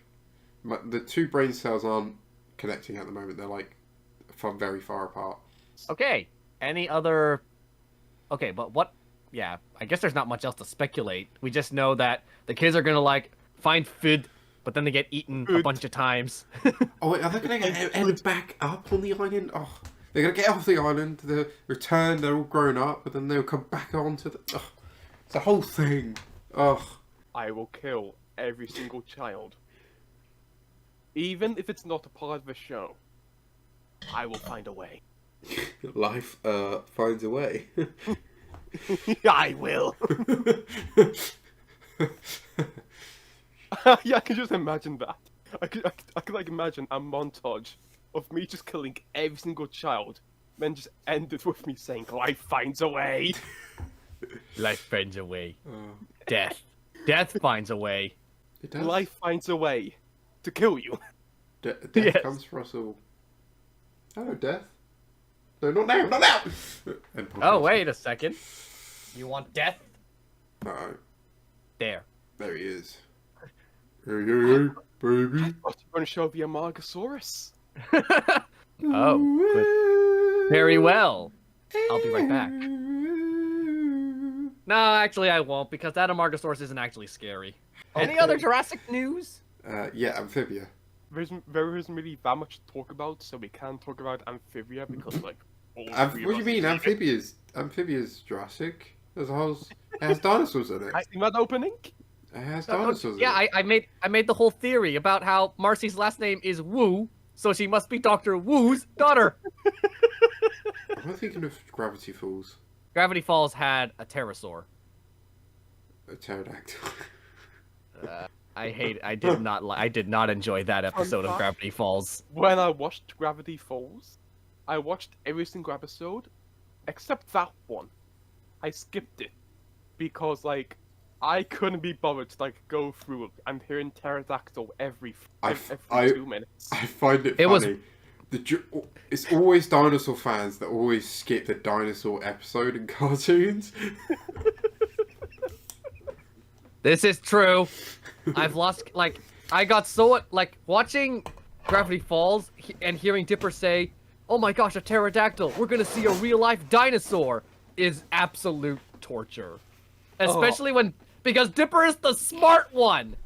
The two brain cells aren't connecting at the moment. They're like very far apart. Okay. Any other? Okay, but what? Yeah, I guess there's not much else to speculate. We just know that the kids are gonna like find food, but then they get eaten a Food. bunch of times. Oh wait, are they gonna end back up on the island? Oh, they're gonna get off the island. They'll return. They're all grown up, but then they'll come back onto the. Oh, it's a whole thing. Oh, I will kill every single child. Even if it's not a part of the show, I will find a way. life finds a way. I will. Yeah, I can just imagine that. I could like imagine a montage of me just killing every single child, then just end it with me saying, "Life finds a way." Life finds a way. Oh, Death finds a way. it does. Life finds a way to kill you. Death Yes. comes for us all. Hello, Death. No, not now, not now. Oh, wait a second. You want death? No, There. there he is. Hey, baby. What are you going to show the Amargasaurus? Oh, very well. I'll be right back. No, actually I won't, because that Amargasaurus isn't actually scary. Any Okay. other Jurassic news? Yeah, Amphibia. There isn't really that much to talk about, so we can talk about Amphibia because, like, all What three do of you us mean, have seen it. Amphibia's Jurassic? There's a whole. It has dinosaurs in it. I seen that opening. It has dinosaurs. Yeah, in it. I made the whole theory about how Marcy's last name is Wu, so she must be Dr. Wu's daughter. I'm not thinking of Gravity Falls. Gravity Falls had a pterosaur. A pterodactyl. I did not enjoy that episode of fact. Gravity Falls. When I watched Gravity Falls, I watched every single episode except that one. I skipped it because like I couldn't be bothered to like go through it and hearing pterodactyl every 2 minutes. I find it funny. It's always dinosaur fans that always skip the dinosaur episode in cartoons. This is true. I've lost, like, I got so, like, watching Gravity Falls and hearing Dipper say, oh my gosh, a pterodactyl, we're gonna see a real-life dinosaur, is absolute torture. Especially because Dipper is the smart one!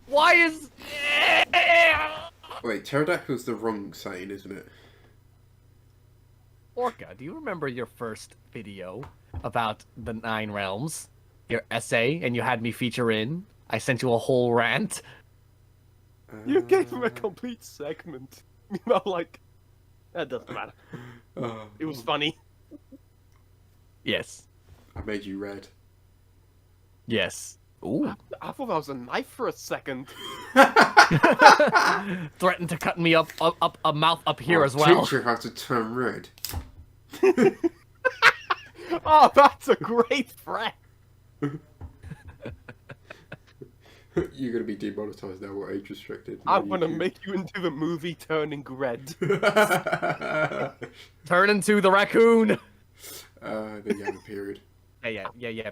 Why is... Wait, pterodactyl's the wrong saying, isn't it? Orca, do you remember your first video about the 9 realms? Your essay, and you had me feature in? I sent you a whole rant. You gave him a complete segment. You know, like, that doesn't matter. It was funny. Yes. I made you red. Yes. Ooh. I thought that was a knife for a second. Threatened to cut me up a mouth up here as well. Teach you how to turn red. Oh, that's a great threat. You're gonna be demonetized now or age restricted. I'm gonna make you into the movie Turning Red. Turn into the raccoon. The Yellow period. Yeah. Yeah.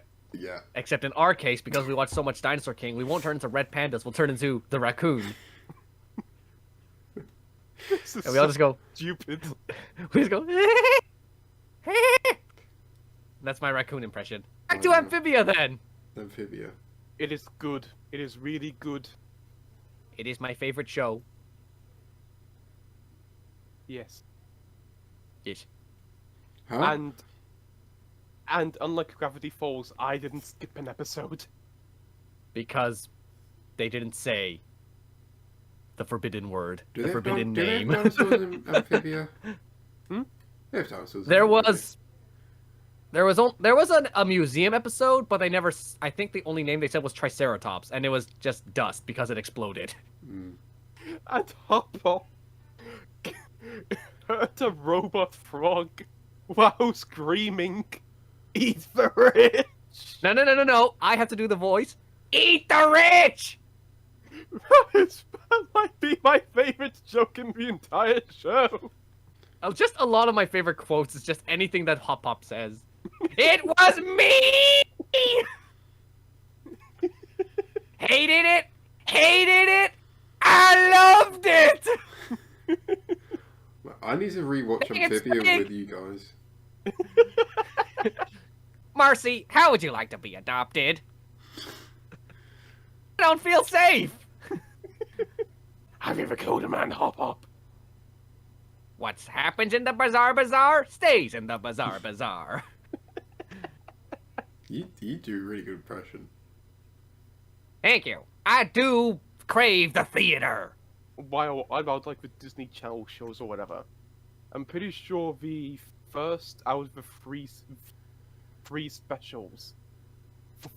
Except in our case, because we watch so much Dinosaur King, we won't turn into red pandas. We'll turn into the raccoon. This is And we all just go. stupid. We just go. That's my raccoon impression. Back to Amphibia then. Amphibia. It is good. It is really good. It is my favorite show. Yes. Yes. Huh? And unlike Gravity Falls, I didn't skip an episode. Because they didn't say the forbidden word, Do the they have forbidden do name. They have dinosaurs in Amphibia? Hmm? They have dinosaurs. in There Amphibia. was a museum episode, but they never. I think the only name they said was Triceratops, and it was just dust because it exploded. And Hopper hurt a robot frog while screaming, "Eat the rich!" No! I have to do the voice. Eat the rich. That might be my favorite joke in the entire show. Just a lot of my favorite quotes is just anything that Hop Hop says. It was me. Hated it. I loved it. I need to rewatch It's Amphibia big. with you guys. Marcy, how would you like to be adopted? I don't feel safe. Have you ever killed a man, Hop Hop? What happens in the bazaar stays in the bazaar. You do a really good impression. Thank you. I do crave the theater. While I'm about like the Disney Channel shows or whatever, I'm pretty sure the first out of the three specials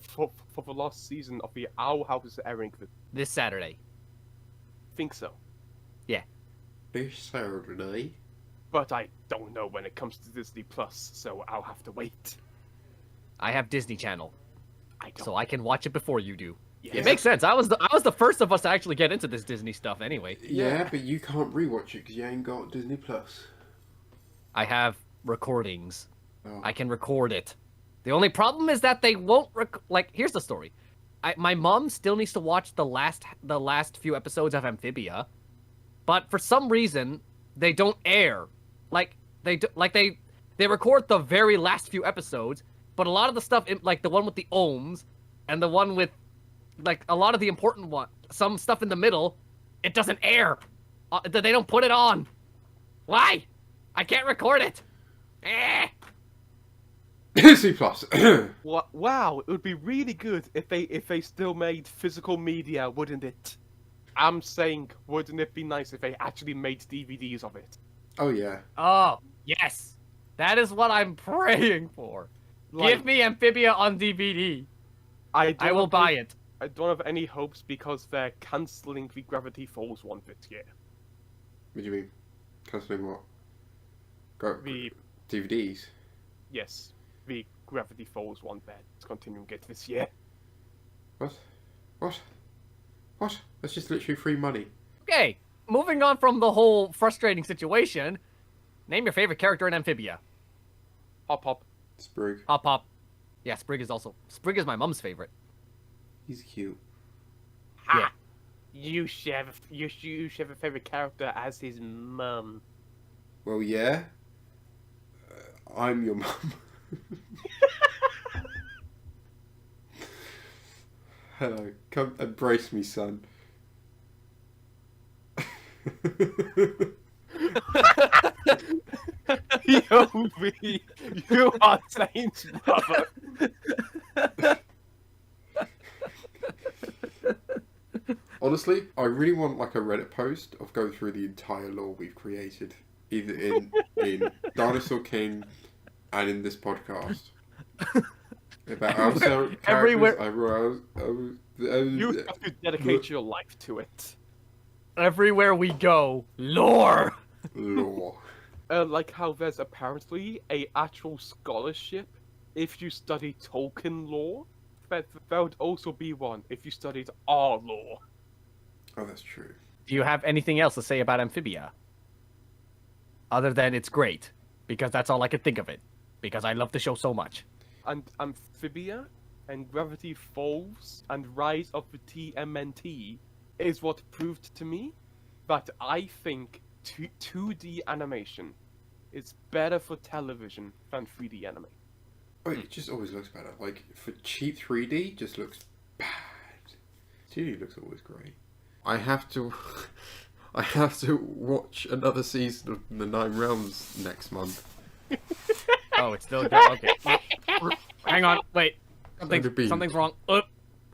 for the last season of the Owl House is airing. This Saturday. Think so, This Saturday. but I don't know when it comes to Disney Plus, so I'll have to wait. I have Disney Channel, I don't. so I can watch it before you do. Yes. It makes sense. I was the first of us to actually get into this Disney stuff anyway. Yeah, but you can't rewatch it because you ain't got Disney Plus. I have recordings. Oh. I can record it. The only problem is that they won't here's the story. My mom still needs to watch the last few episodes of Amphibia, but for some reason they don't air. They record the very last few episodes, but a lot of the stuff like the one with the ohms and the one with like a lot of the important one, some stuff in the middle, it doesn't air. They don't put it on. Why? I can't record it. Disney Plus. Wow, it would be really good if they still made physical media, wouldn't it? I'm saying, wouldn't it be nice if they actually made DVDs of it? Oh yeah. Oh, yes. That is what I'm praying for. Like, Give me Amphibia on DVD. I will buy it. I don't have any hopes because they're cancelling the Gravity Falls one this year. What do you mean? Cancelling what? The DVDs? Yes, the Gravity Falls one there. It's continuing it this year. What? What? What? That's just literally free money. Okay, moving on from the whole frustrating situation. Name your favorite character in Amphibia. Hop hop. Sprig. Hop Hop. Yeah, Sprig is my mom's favorite. He's cute. Ha! You should have a favorite character as his mum. Well, yeah. I'm your mum. Hello. Come embrace me, son. Yovi, you are Saint's brother. Honestly, I really want like a Reddit post of going through the entire lore we've created, either in Dinosaur King and in this podcast. About our characters, Everywhere. You have to dedicate your life to it. Everywhere we go, lore. Lore. Like how there's apparently a actual scholarship if you study Tolkien lore. But there would also be one if you studied our lore. Oh, that's true. Do you have anything else to say about Amphibia? Other than it's great, because that's all I could think of it. Because I love the show so much. And Amphibia and Gravity Falls and Rise of the TMNT is what proved to me that I think 2D animation is better for television than 3D anime. Oh, it just always looks better. Like, for cheap 3D, just looks bad. 2D looks always great. I have to watch another season of The Nine Realms next month. Oh, it's still good. Okay. Hang on. Wait. Something's wrong.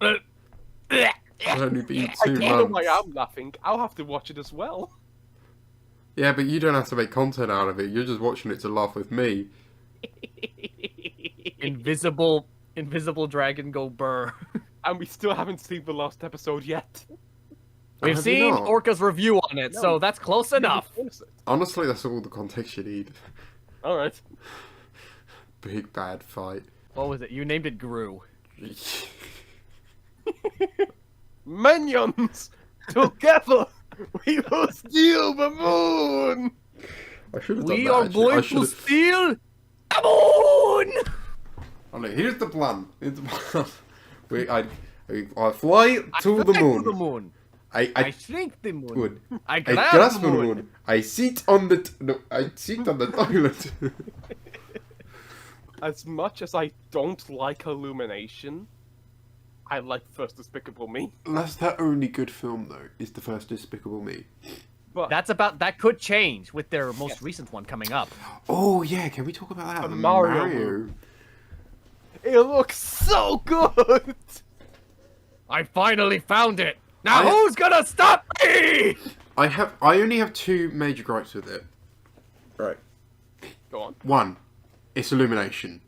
It's only been I 2 don't know months. why I'm laughing. I'll have to watch it as well. Yeah, but you don't have to make content out of it. You're just watching it to laugh with me. Invisible dragon go burr. And we still haven't seen the last episode yet. We've Have you seen not? Orca's review on it, so that's close enough. Honestly, that's all the context you need. Alright. Big bad fight. What was it? You named it Gru. Minions! Together! We will steal the moon! I should have done We that, are actually. going I to should've- steal the moon! Oh no, here's the plan. Here's the plan. I fly to the moon. I shrink the moon. Moon. I I grab grasp the on the moon. moon. I sit on the I sit on the toilet. As much as I don't like Illumination, I like First Despicable Me. That's their only good film though. Is the first Despicable Me. But That could change with their most recent one coming up. Oh yeah, can we talk about that? The Mario it looks so good! I finally found it. Now I- who's gonna stop me? I only have 2 major gripes with it. Right. Go on. 1, it's Illumination.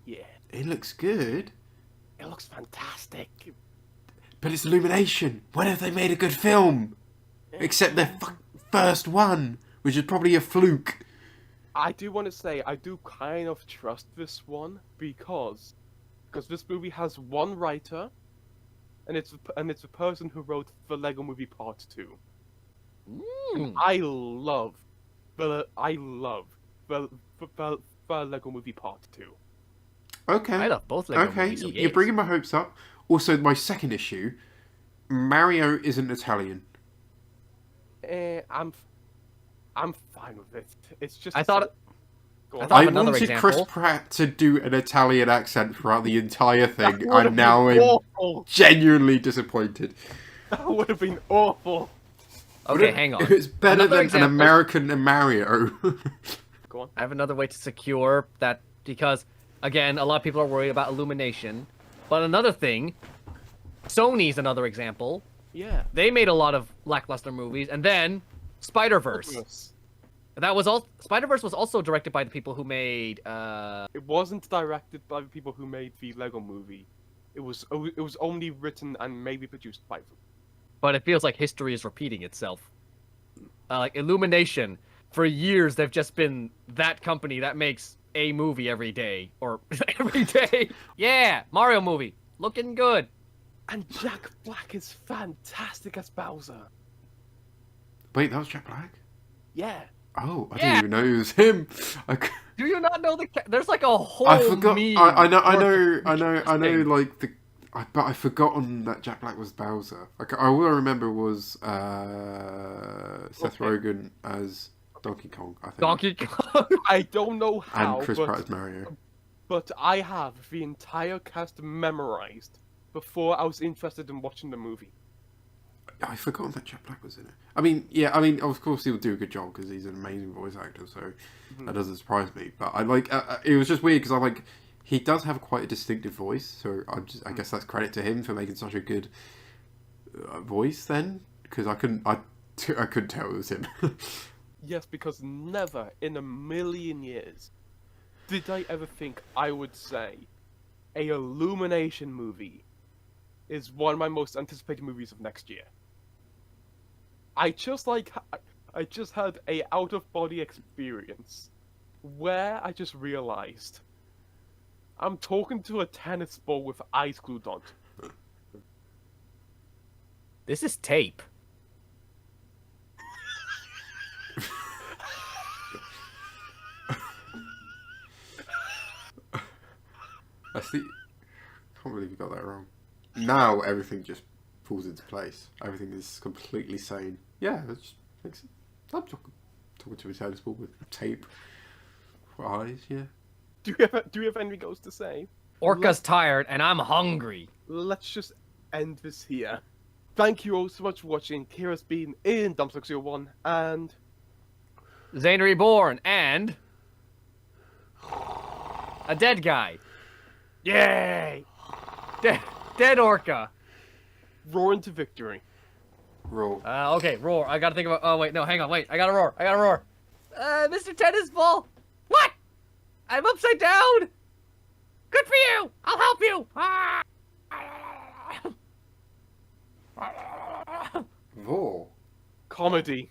Yeah. It looks good, It looks fantastic. but it's Illumination. When have they made a good film? Except their first one, which is probably a fluke. I do want to say, I do kind of trust this one because this movie has one writer, and it's a person who wrote the Lego Movie Part 2. I love the Lego Movie Part 2. Okay. I love both Lego Okay, movies. so you're yes. bringing my hopes up. Also, my second issue, Mario isn't Italian. I'm fine with it. It's just I thought Go I on. thought- I of another wanted Chris example. Pratt to do an Italian accent throughout the entire thing, That would've and now been I'm awful. genuinely disappointed. That would have been awful. Okay, hang on. It was better Another than an example. American Mario. Go on. I have another way to secure that because, again, a lot of people are worried about Illumination. But another thing, Sony's another example. Yeah. They made a lot of lackluster movies, and then Spider-Verse. That was all. Spider-Verse was also directed by the people who made. It wasn't directed by the people who made the Lego Movie. It was only written and maybe produced by them. But it feels like history is repeating itself. Like Illumination, for years they've just been that company that makes a movie every day or every day. Yeah, Mario movie, looking good. And Jack Black is fantastic as Bowser. Wait, that was Jack Black? Yeah. Oh, I Yeah. didn't even know it was him. Do you not know there's like a whole I forgot. meme I know. thing. Like but I've forgotten that Jack Black was Bowser. Like all I remember was Seth Rogen as Donkey Kong. I think Donkey Kong. I don't know how, and Chris Pratt as Mario. but I have the entire cast memorized before I was interested in watching the movie. I forgotten that Jack Black was in it. I mean, yeah. I mean, of course he'll do a good job because he's an amazing voice actor. So that doesn't surprise me. But I like. It was just weird because I like. He does have quite a distinctive voice, so I guess that's credit to him for making such a good voice. Then, because I couldn't tell it was him. Yes, because never in a million years did I ever think I would say a Illumination movie is one of my most anticipated movies of next year. I just had a out of body experience where I just realized I'm talking to a tennis ball with eyes glued on. This is tape. That's the. Can't believe you got that wrong. Now everything just falls into place. Everything is completely sane. Yeah, it just makes it. I'm talking to a tennis ball with tape for eyes. Yeah. Do you have anything else to say? Orca's tired and I'm hungry. Let's just end this here. Thank you all so much for watching. Kira's been in Dumpster01 and Zane Reborn and a dead guy. yay! Dead Orca. Roar into victory. Roll. Okay, roar. I gotta think about. Oh wait, no, hang on, wait. I gotta roar. Mr. Tennis Ball. What? I'm upside down. Good for you. I'll help you. Roll. Comedy.